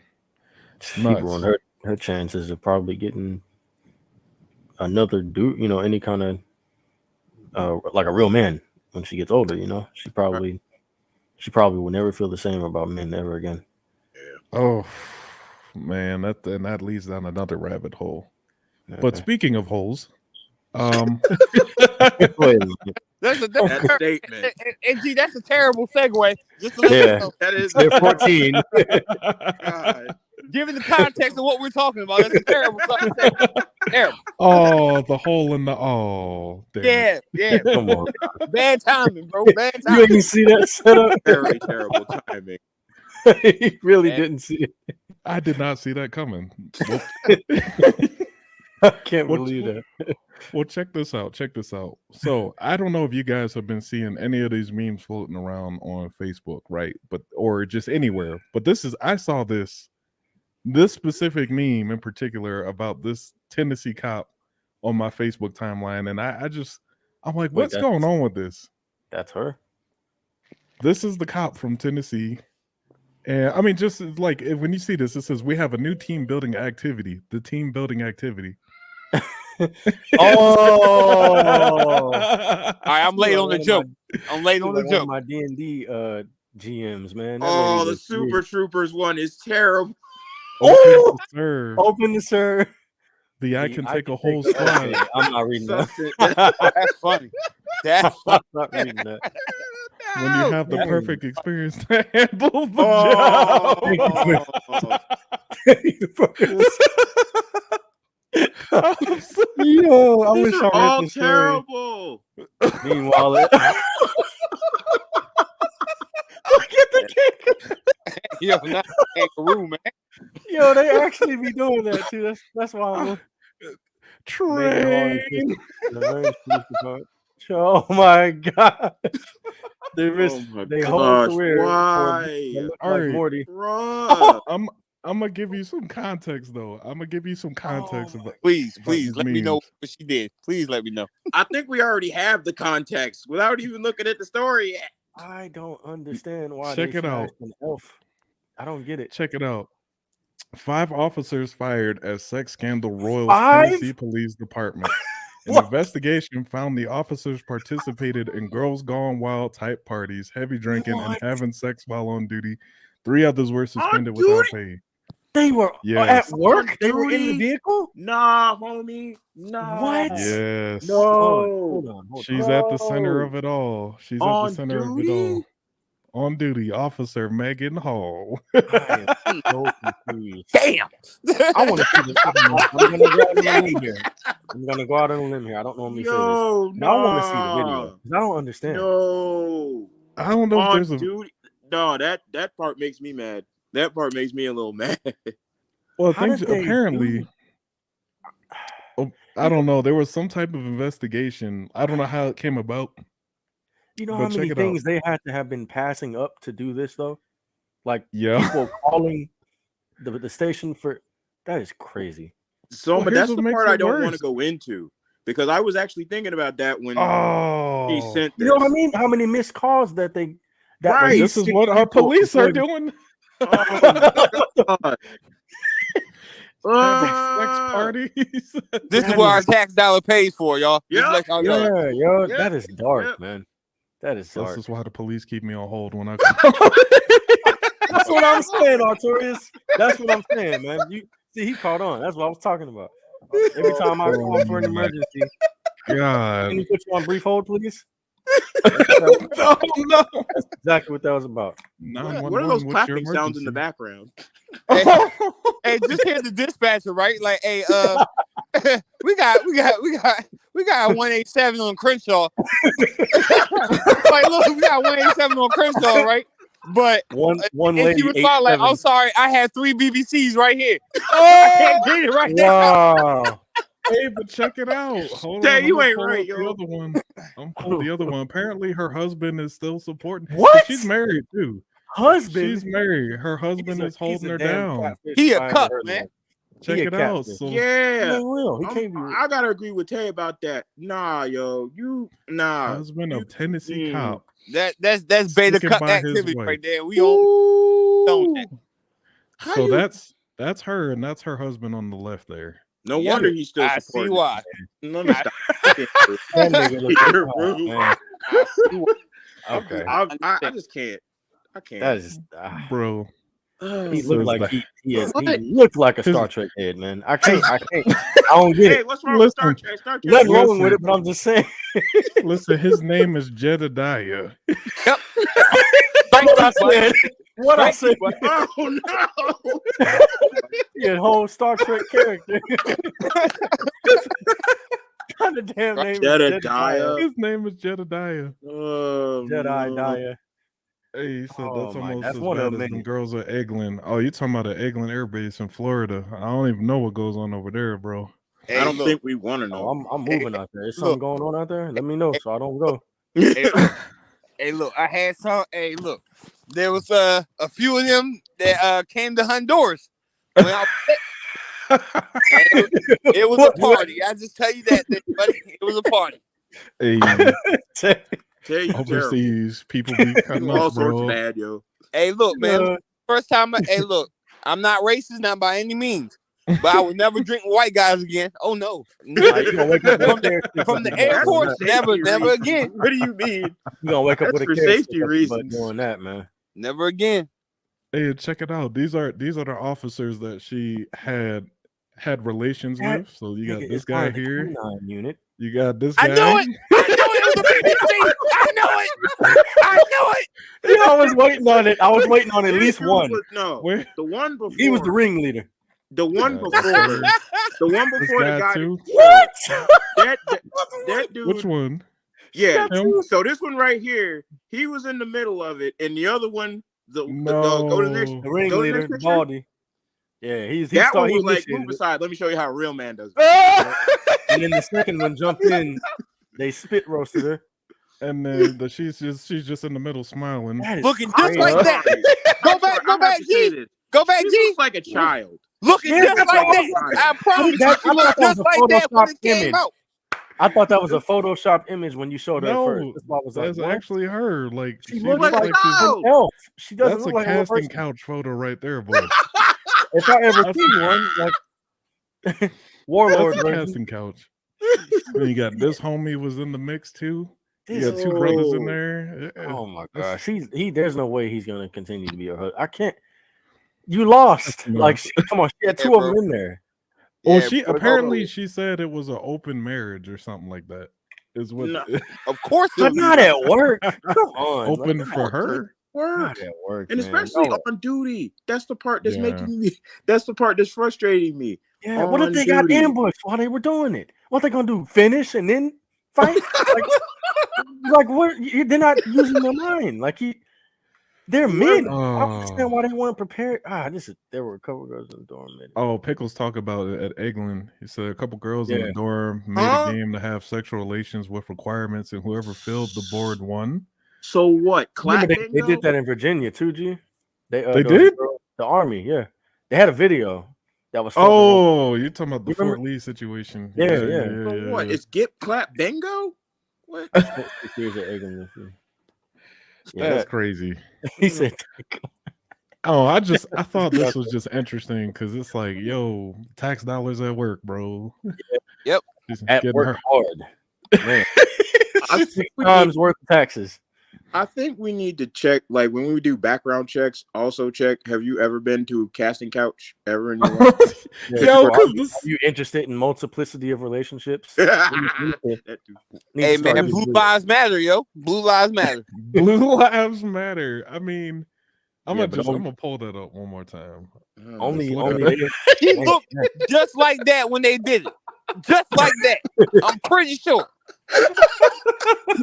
People on her chances of probably getting another dude, any kind of like a real man when she gets older, she probably will never feel the same about men ever again. Yeah. Oh man, that leads down another rabbit hole. But speaking of holes, that's a statement. And gee, that's a terrible segue. Just to let you know. That is they're 14. God. Given the context of what we're talking about, that's a terrible subject. Terrible. Oh, the hole in the damn Yeah. Come on. Bad timing, bro. Bad timing. You didn't see that setup? Very terrible timing. He really didn't see it. I did not see that coming. I can't believe that. Well, check this out. So I don't know if you guys have been seeing any of these memes floating around on Facebook, right? Or just anywhere. But I saw this specific meme in particular about this Tennessee cop on my Facebook timeline, and I'm like, what's going on with this? That's her. This is the cop from Tennessee. And I mean, just like when you see this, it says we have a new team building activity. The team building activity. Oh, all right, I'm late on the joke. My D&D GMs, man. Oh, the Super Troopers one is terrible. Oh, sir. Open the sir. I can take a whole squad. I'm not reading that. That's funny. I'm not reading that. When you have the perfect experience to handle the job. Yo, I wish I read all this terrible. Meanwhile, Look at the kid. Yo, not kangaroo, man. Yo, they actually be doing that too. That's why I'm train. Oh my god. They whole career. Why? All right. Morty. I'm gonna give you some context though. About Please let me memes. know what she did. Please let me know. I think we already have the context without even looking at the story yet. I don't understand why. Check it out. An elf. I don't get it. Check it out. 5 officers fired as sex scandal roils 5? Tennessee Police Department. An investigation found the officers participated in Girls Gone Wild type parties, heavy drinking, and having sex while on duty. 3 others were suspended without pay. They were Yes. at work. They were in the duty? vehicle. Nah, homie. Nah. What? Yes. No. Hold on. She's at the center No. of it all. She's at the On center of it duty? all. On duty, Officer Megan Hall. I am so confused. Damn. I want to see this. I'm gonna go out on a limb here. I'm gonna go out on a limb here. I don't normally say this. Yo, But I want to see the nah. video. 'Cause I don't understand. No. I don't know if On there's a duty. No, that part makes me mad. That part makes me a little mad. well. How Things did they apparently. do- Oh, I don't know. There was some type of investigation. I don't know how it came about. You know But how many check it out. things they had to have been passing up to do this though? Like Yeah. people calling the station for that is crazy. So, Well, but here's that's what the makes part it I don't want worse. to go into because I was actually thinking about that when he Oh, sent You know what I this. mean? How many missed calls that they that Right. were this is these what our people police are avoiding- doing. Oh, my God. Sex parties. This is That what our is- tax dollar pays for, y'all. Just Yeah. let y'all know. Yeah, yo, Yeah, that is dark, yeah. man. That is This dark. is why the police keep me on hold when I. That's what I'm saying, Artorias. That's what I'm saying, man. You see, he caught on. That's what I was talking about. Every time I call for an emergency, can God. you put you on brief hold, please? No, no. That's exactly what that was about. What are 911, those what's your clapping sounds in the emergency? background? Hey, just hear the dispatcher, right? Like, hey, we got a 187 on Crenshaw. Like, look, we got 187 on Crenshaw, right? But One and lady. she responded like, 87. "I'm sorry, I had 3 BBCs right here. I can't get it right now." Wow. Hey, but check it out. Hold Dang, on. you I'm ain't pull right, up the yo. other one. I'm pulling the other one. Apparently, her husband is still supporting. What? She's married too. Husband. She's married. Her husband is holding her down. He a cup, man. Check He a it out. catfish. So He Yeah. ain't real. He can't be real. I gotta agree with Tay about that. Nah, yo, nah. husband of Tennessee Mm. cop. That's beta Sticking cup by his activity wife. right there. We don't. Ooh. How So you- that's her, and that's her husband on the left there. no Yeah. wonder he's still I see supporting. why. Let me stop. That nigga look You're oh, rude. man. I see why. Okay. I just can't. I can't. That is Bro, he So looked it's like like- he looked like a His- Star Trek head, man. I can't I don't get Hey, it. what's wrong with Star Listen. Trek? Star Trek. Nothing wrong with Listen. it, but I'm just saying. listen, his name is Jedediah. What I said. What I said. Oh no! Your whole Star Trek character. Kind of damn name. is Jedediah. His name is Jedediah. Oh, Jedi no. Daya. Hey, he said Oh, that's my- almost that's as one of bad as many. them girls at Eglin. Oh, you talking about the Eglin Air Base in Florida? I don't even know what goes on over there, bro. Hey, I don't look, think we want to No, know. I'm moving out there. Is something going on out there? Let me know so I don't go. hey, look, I had some. Hey, look, there was a few of them that came to Honduras. When I- it was a party. I just tell you that, buddy. It was a party. Hey, Tell you, terrible. overseas people be cutting All up, sorts bro. bad, yo. Hey, look, man. Uh, First time. Hey, look, I'm not racist, not by any means, but I would never drink white guys again. Oh no. like, you gonna wake up with a From the- care stick From up the your butt doing airport, that. Safety never reasons. again. What do you mean? You gonna wake up That's with a for care safety stick up your butt reasons. doing that, man. Never again. Hey, check it out. These are the officers that she had relations That with. So you got Nigga this is part guy of the here. canine unit. You got this I guy. knew it. I knew it was a BBC. I knew it. I knew it. Yeah, I was waiting on it. I was waiting on at This least dude one. was- no, Where? the one before. He was the ringleader. The one Yeah, before. The one This before the guy guy. too. What? That dude. Which one? Yeah. Him? So this one right here, he was in the middle of it, and the other one, go to the next. No. The ringleader, picture. Baldy. Yeah, he That started. one He was like, initiated move it. aside. Let me show you how a real man does it. And then the second one jumped in. They spit roasted her. And then she's just in the middle smiling. That is Looking just crazy. like that. Go back, go back, G. Go back, She G. looks like a child. Looking Yeah, just that's like what I was that. like. I promise That- you, I she thought looked that was just a like that when Photoshop it came image. out. I thought that was a Photoshop image when you showed her No, first. That's why I was like, That's what? actually her. Like She she looks looks like like she's. Oh. an elf. She doesn't That's look a like a real casting person. couch photo right there, boy. If I ever see one, like Warlord That's a version. casting couch. Then you got this homie was in the mix too. You This- got two brothers in Oh. there. Yeah. Oh my That's- gosh, there's no way he's gonna continue to be her husband. I can't. You lost. No. Like, come on, she had Yeah, two of bro. them in there. Well, Yeah, she bro, apparently she said it was an open marriage or something like that. Is what No. of course, But it'll be not at work. Come on. open like, for her. Work. Not at work, And man. especially No. on duty. That's the part that's Yeah. making me. That's the part that's frustrating me. Yeah. What if On they got duty. ambushed while they were doing it? What they gonna do? Finish and then fight? like what? They're not using their mind. Like they're men. I don't understand why they weren't prepared. There were a couple girls in the dorm. Oh, Pickles talk about it at Eglin. He said a couple girls in Yeah. the dorm made Huh? a game to have sexual relations with requirements, and whoever filled the board won. So what? Remember Clap they did that in Virginia too, G. They They there was a did? girl- the army. Yeah, they had a video that was. Oh, you're talking about the You Fort remember- Lee situation. Yeah. So what? It's get clap bingo? What? 6 years at Eglin this year. Yeah, That's crazy. he said. Oh, I thought this was just interesting because it's like, yo, tax dollars at work, bro. Yep. Just At getting work her- hard. Man, I 6 think we times worth of taxes. I think we need to check, like when we do background checks, also check, have you ever been to Casting Couch ever in your life? Yo, Are 'cause you, this- are you interested in multiplicity of relationships? That dude. Hey man, blue lives matter, yo. Blue lives matter. Blue lives matter. I mean, I'm Yeah, gonna but only- I'm gonna pull that up one more time. Only Let's look only at they- She looked just like that when they did it. Just like that. I'm pretty sure.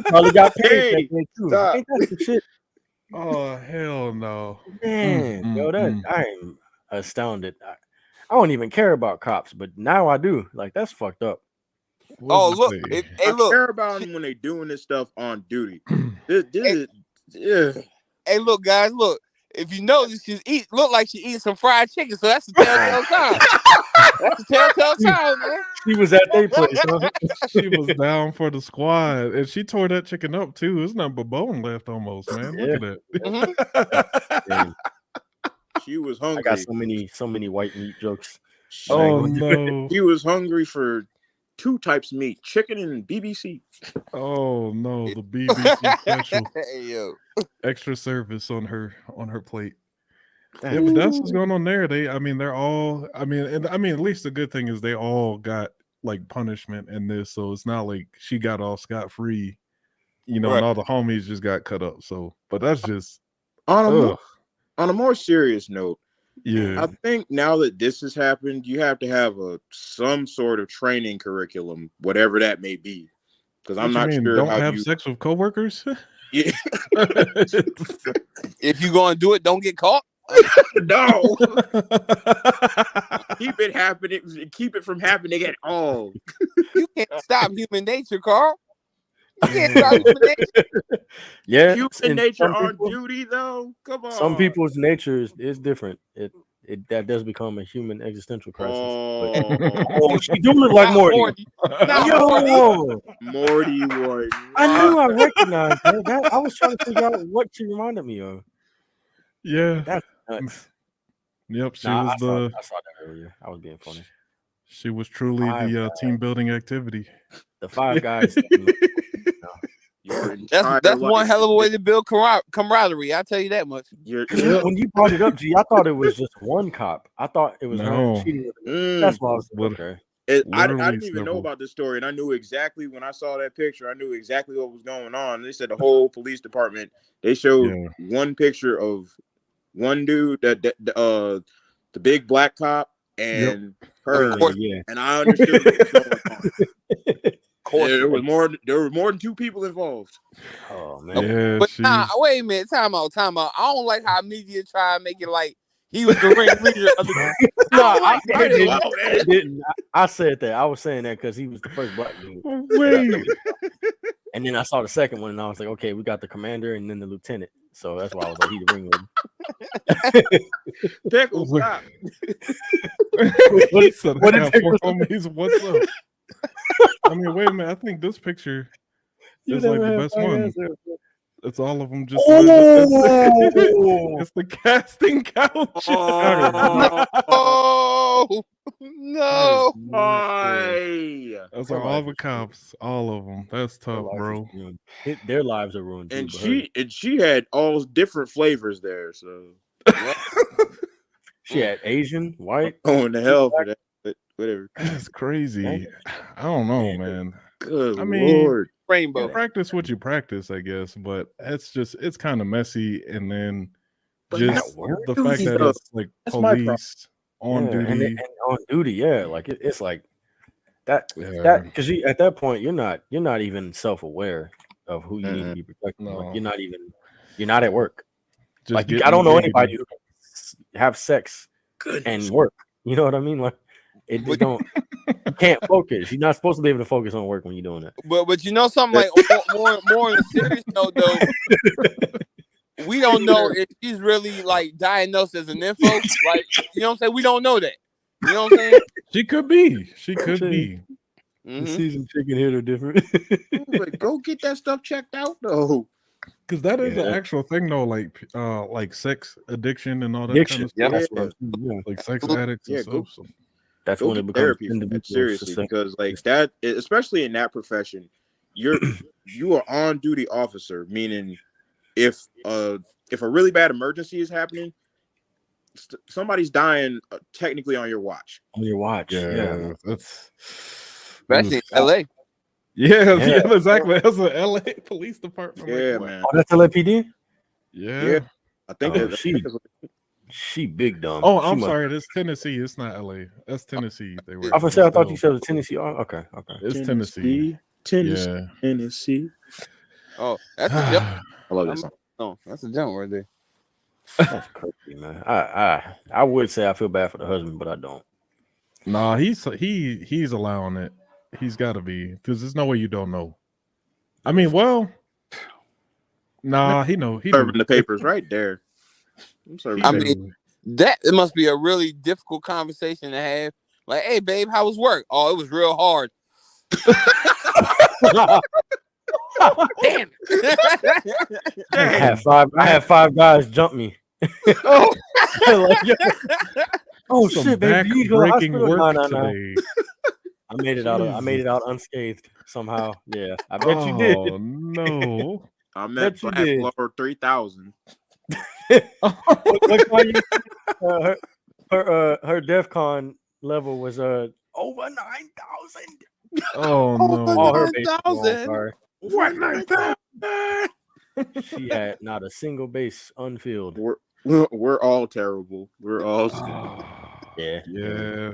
probably got paid Hey, that day too. stop. Ain't that some shit? Oh hell no. Man, yo, I am astounded. I don't even care about cops, but now I do. Like that's fucked up. What Oh does it look, say? hey I look, care about them when they doing this stuff on duty. This is, yeah. hey look, guys, look. If you notice, look like she eating some fried chicken, so that's a telltale sign. That's a telltale sign, man. She was at their place, huh? She was down for the squad, and she tore that chicken up too. There's nothing but bone left, almost, man. Look at that. Man, She was I hungry. got so many white meat jokes. Oh no! He was hungry for two types of meat, chicken and BBC. Oh no! The BBC special Hey yo, extra service on her plate. Yeah, but that's what's going on there. They're all. I mean, at least the good thing is they all got like punishment in this, so it's not like she got off scot free, and Right. all the homies just got cut up. So, but that's just On a more serious note, yeah. I think now that this has happened, you have to have some sort of training curriculum, whatever that may be. Because I'm What you not mean, sure don't how have you. sex with coworkers. Yeah. if you gonna do it, don't get caught. No. Keep it happening. Keep it from happening at all. You can't stop human nature, Carl. You can't stop human nature. Yeah, Human and nature some on people- duty, though. Come on. Some people's nature is different. It that does become a human existential crisis. Oh, She do look like Not Morty. Not Morty. Yo, Morty White. I knew I recognized her. I was trying to figure out what she reminded me of. Yeah. That's nuts. Yep. She Nah, was I saw that earlier. I was being funny. She was truly the team building activity. The five guys. Your That's entire one life hell of a way is- to build camaraderie. I tell you that much. You're, When you brought it up, G, I thought it was just one cop. I thought it was No. her cheating with him. Mm. That's why I was What- like, okay. I Literally didn't even know several. about this story, and I knew exactly when I saw that picture. I knew exactly what was going on. They said the whole police department. They showed one picture of one dude, the big black cop, and her, Yeah. and I understood what was going on. There were more than two people involved. Oh man. Yeah. But She, nah, wait a minute. Time out. I don't like how media try and make it like he was the ringleader of the. No, I I didn't. I said that. I was saying that because he was the first black dude. wait. And then I saw the second one, and I was like, okay, we got the commander and then the lieutenant. So that's why I was like, he the ringleader. Pickle, stop. He said, what I did got Pickles four homies. What's up? I mean, wait a minute. I think this picture You is like never the had best five one. answers. It's all of them just. Oh! It's the casting couch. Oh no! Why? Those are all the cops, all of them. That's tough, bro. Their lives are ruined. And too, but she had all different flavors there. So She had Asian, white. Going to hell for that, but whatever. That's crazy. I don't know, man. Good I mean, Lord. Rainbow. You practice what you practice, I guess, but it's kind of messy. And then But just not the duty, fact that though. it's like That's my problem. police on Yeah, duty. and on duty, yeah. Like it's like that Yeah. because at that point you're not even self-aware of who you need to be protecting. No. Like you're not at work. Just Like I getting don't know giggity. anybody who can have sex Goodness. and work. You know what I mean? Like it don't you can't focus. You're not supposed to be able to focus on work when you're doing that. But you know something like more on a serious note though. We don't know if she's really like diagnosed as an info. Like, you know what I'm saying? We don't know that. You know what I'm saying? She could be. She could be. The Mhm. season chicken hit are different. But go get that stuff checked out, though. Because that is Yeah. an actual thing, though. Like sex addiction and all that Addiction. kind of Yeah, stuff. that's what I'm saying. Like sex Go- addicts yeah, and go- stuff. So. That's Go when it get becomes therapy for that, individual seriously, success. because like that, especially in that profession, you are on duty officer, meaning if a really bad emergency is happening, somebody's dying technically on your watch. On your watch. Yeah. That's Especially in Oof. LA. Yeah, Yeah. yeah, exactly. That's an LA police department. Yeah, like, what? man. Oh, that's LAPD? Yeah. Yeah. I think Oh, that- she big dumb. Oh, She I'm must- sorry. That's Tennessee. It's not LA. That's Tennessee. They were. I was gonna say I thought you said it was Tennessee. Oh, okay. It's Tennessee. Tennessee, Yeah. Tennessee. Oh, that's a joke. I love that song. Oh, that's a jump right there. That's crazy, man. I would say I feel bad for the husband, but I don't. Nah, he's allowing it. He's got to be, because there's no way you don't know. I mean, well, nah, he know. He Serving knew. the papers right there. I'm serving I the mean, papers. That it must be a really difficult conversation to have. Like, hey, babe, how was work? Oh, it was real hard. Damn. I had five guys jump me. Oh. Like, yeah. Oh Some shit, baby! You need to go to the back-breaking hospital. work No. today. I made it out. I made it out unscathed somehow. Yeah, I bet you did. Oh no! I met Bet you Black did. Flower 3000. Look why you, her DEFCON level was over 9,000. Oh no! All her bases were on 9,000. fire. What 9,000? She had not a single base unfilled. We're all terrible. We're all. Yeah. Yeah.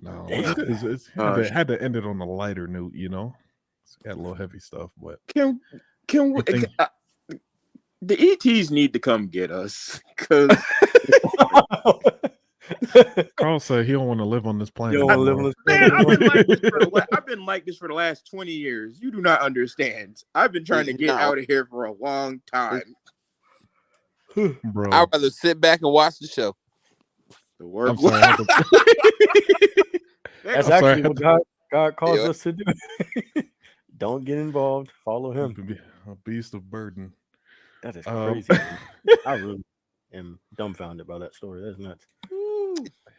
No, Damn. it had to end it on a lighter note, you know. It's got a little heavy stuff, but Can we? Good thing. The ETs need to come get us because Carl said he don't want to live on this planet. You don't wanna live on anymore. this I've been like this for the last 20 years. You do not understand. I've been trying to get No. out of here for a long time. Bro. I'd rather sit back and watch the show. The work. I'm sorry, I had to- That's I'm sorry, actually what God calls Yeah. us to do. Don't get involved. Follow him. a beast of burden. That is Um, crazy. I really am dumbfounded by that story. That's nuts.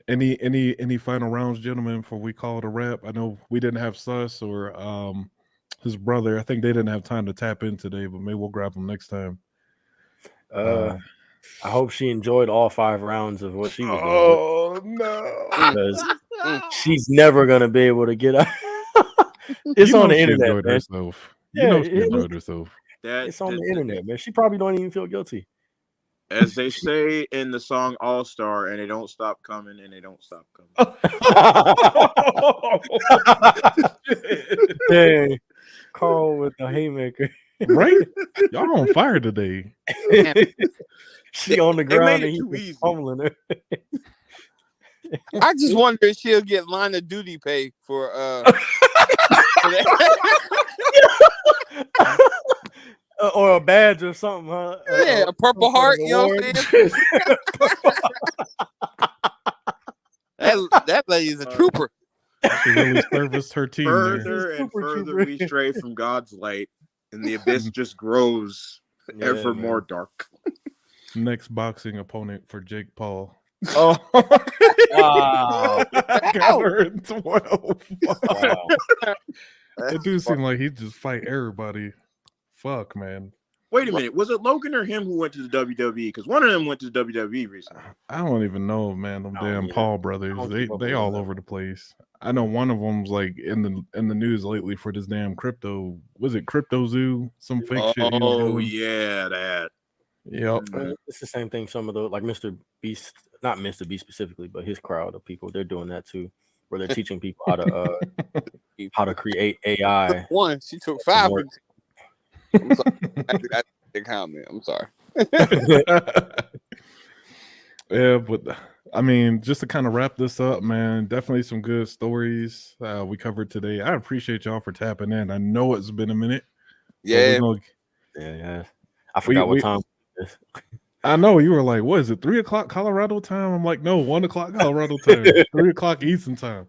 Any final rounds, gentlemen, before we call it a wrap? I know we didn't have Sus or his brother. I think they didn't have time to tap in today, but maybe we'll grab them next time. I hope she enjoyed all 5 rounds of what she was Oh no! doing because she's never gonna be able to get out. It's You know on the she internet, enjoyed man. herself. Yeah, You know she it- enjoyed herself. It's on the internet, man. She probably don't even feel guilty. As they say in the song All Star, and they don't stop coming, and they don't stop coming. Dang, Carl with the haymaker. Right? Y'all on fire today. She on the They ground made and it he too was easy. pummeling her. I just wonder if she'll get line of duty pay for for that. Or a badge or something, huh? Yeah, a Purple some sort Heart, of you know what I'm saying? That lady's a trooper. She really serviced her team there. Further and Super further trooper. we stray from God's light, and the abyss just grows ever man. more dark. Next boxing opponent for Jake Paul. Oh, wow. Got her in 12. Wow. It do seem like he just fight everybody. Fuck, man. Wait a minute. Was it Logan or him who went to the WWE? Because one of them went to the WWE recently. I don't even know, man. Them damn yeah. Paul brothers, don't they keep up they with all them. over the place. I know one of them's like in the news lately for this damn crypto. Was it Crypto Zoo? Some fake shit he was Oh doing. yeah, that. Yep. It's the same thing. Some of the like Mr. Beast, not Mr. Beast specifically, but his crowd of people, they're doing that too, where they're teaching people how to create AI. One, she took 5. work. I'm sorry. That's a comment. I'm sorry. Yeah, but I mean, just to kind of wrap this up, man, definitely some good stories we covered today. I appreciate y'all for tapping in. I know it's been a minute. but we're Yeah. gonna- Yeah. I forgot what time it is. I know you were like, what is it, 3:00 Colorado time? I'm like, no, 1:00 Colorado time, 3:00 Eastern time.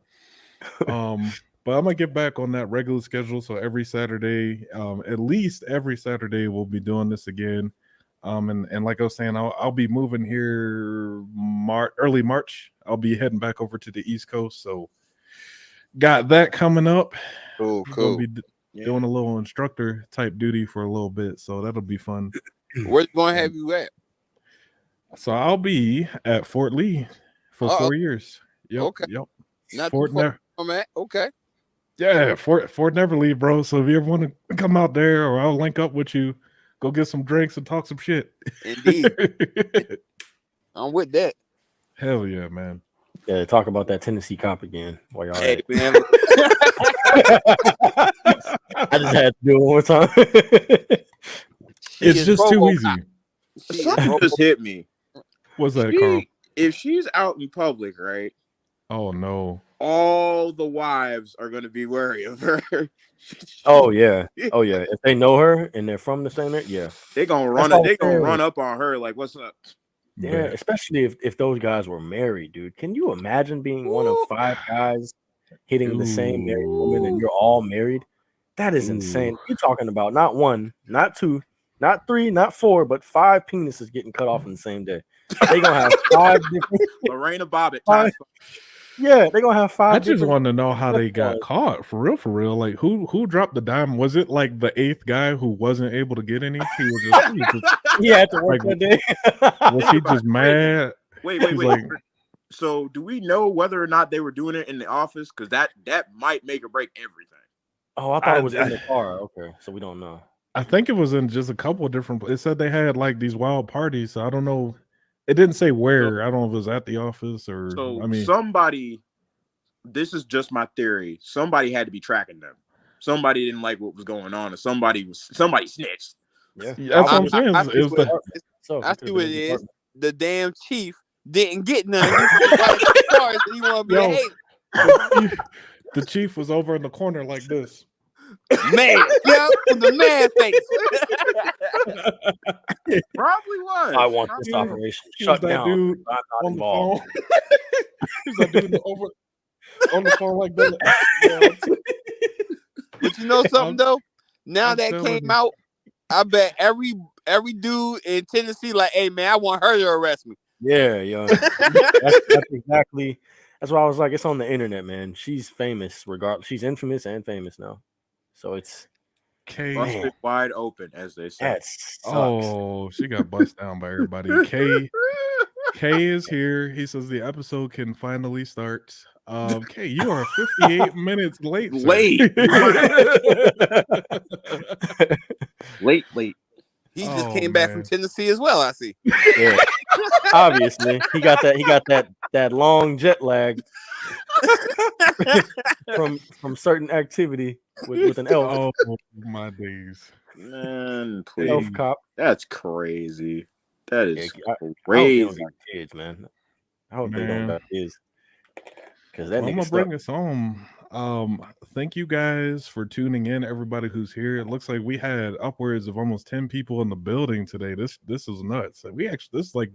But I'm gonna get back on that regular schedule. So every Saturday, at least every Saturday, we'll be doing this again. And like I was saying, I'll be moving here early March. I'll be heading back over to the East Coast. So got that coming up. Cool. Gonna be doing a little instructor type duty for a little bit. So that'll be fun. Where's going to have you at? So I'll be at Fort Lee for 4 years. Yep. Okay. Yep. Not Fort too far from that. Okay. Yeah, Fort Neverly, bro. So if you ever want to come out there, or I'll link up with you, go get some drinks and talk some shit. Indeed. I'm with that. Hell yeah, man. Yeah, talk about that Tennessee cop again. While y'all Hey, at it. man. I just had to do it one more time. It's just too easy. Something just hit me. What's that, Carl? If she's out in public, right? Oh no. All the wives are going to be wary of her. Oh yeah. If they know her and they're from the same area, yeah. They gonna run. That's what They I'm gonna saying. run up on her like, "What's up?" Yeah, Bet. especially if those guys were married, dude. Can you imagine being one of 5 guys hitting the same married woman and you're all married? That is insane. You're talking about not 1, not 2, not 3, not 4, but 5 penises getting cut off in the same day. They gonna have 5 different. Lorena Bobbitt. Five- Yeah, they're gonna have 5. I just different- want to know how they got caught for real. Like who dropped the dime? Was it like the 8th guy who wasn't able to get any? He was just He had to work like, that day. was he just mad? Wait. He's like- So, do we know whether or not they were doing it in the office? Because that might make or break everything. Oh, I thought it was in the car. Okay, so we don't know. I think it was in just a couple of different. It said they had like these wild parties. So I don't know. It didn't say where. I don't know if it was at the office or. So, I mean, somebody. This is just my theory. Somebody had to be tracking them. Somebody didn't like what was going on, and somebody snitched. Yeah, that's what I'm saying. I It was the I see what it is. The damn chief didn't get none. He want to be a Yo. hater. the chief was over in the corner like this. Man, yeah, with the man face. Probably was. I want this Probably- operation He was shut that down. dude I'm not on the involved. phone. He was that dude on the phone like that. But you know something though? Now I'm that telling came you. out, I bet every dude in Tennessee like, hey man, I want her to arrest me. Yeah. That's exactly. That's why I was like, it's on the internet, man. She's famous, regardless. She's infamous and famous now. So it's K. Busted wide open, as they say. that sucks. Oh, she got bust down by everybody. K is here. He says the episode can finally start. K, you are 58 minutes late. Sir. Late. He just Oh, came back from man. Tennessee as well, I see. Yeah. Obviously, he got that long jet lag from certain activity with an elf. Oh my days. Man, Elf please. cop. That's crazy. That is I hope they don't crazy. got kids, man. I hope they don't Man. got kids. Because that Well, I'm nigga gonna stuck. bring us home. Thank you guys for tuning in. Everybody who's here. It looks like we had upwards of almost 10 people in the building today. This is nuts. This is like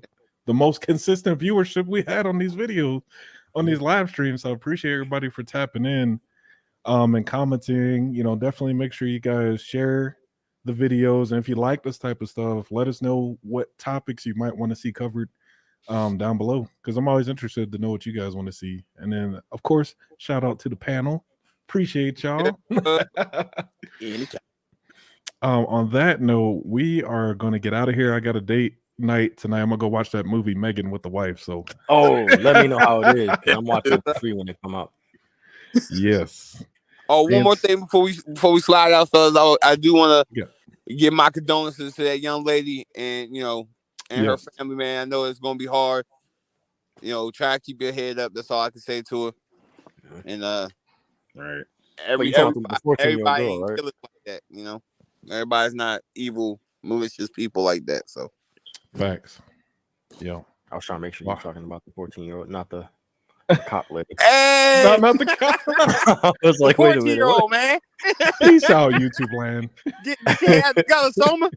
the most consistent viewership we had on these videos, on these live streams. So I appreciate everybody for tapping in, and commenting. Definitely make sure you guys share the videos, and if you like this type of stuff, let us know what topics you might want to see covered down below, because I'm always interested to know what you guys want to see. And then of course, shout out to the panel. Appreciate y'all. Anytime. On that note, we are going to get out of here. I got a date night tonight. I'm gonna go watch that movie Megan with the wife. So, Oh, let me know how it is. 'Cause I'm watching it for free when it come out. yes. Oh, one more thing before we slide out, fellas. I do want to give my condolences to that young lady and her family, man. I know it's gonna be hard. Try to keep your head up. That's all I can say to her. And right. Everybody ain't killers like that. Everybody's not evil, malicious people like that. So, facts. Yeah. I was trying to make sure you're talking about the 14-year-old, not the cop lady. Hey, not the cop. I was like, wait a minute. 14-year-old man. Peace out, YouTube land. Got a soma.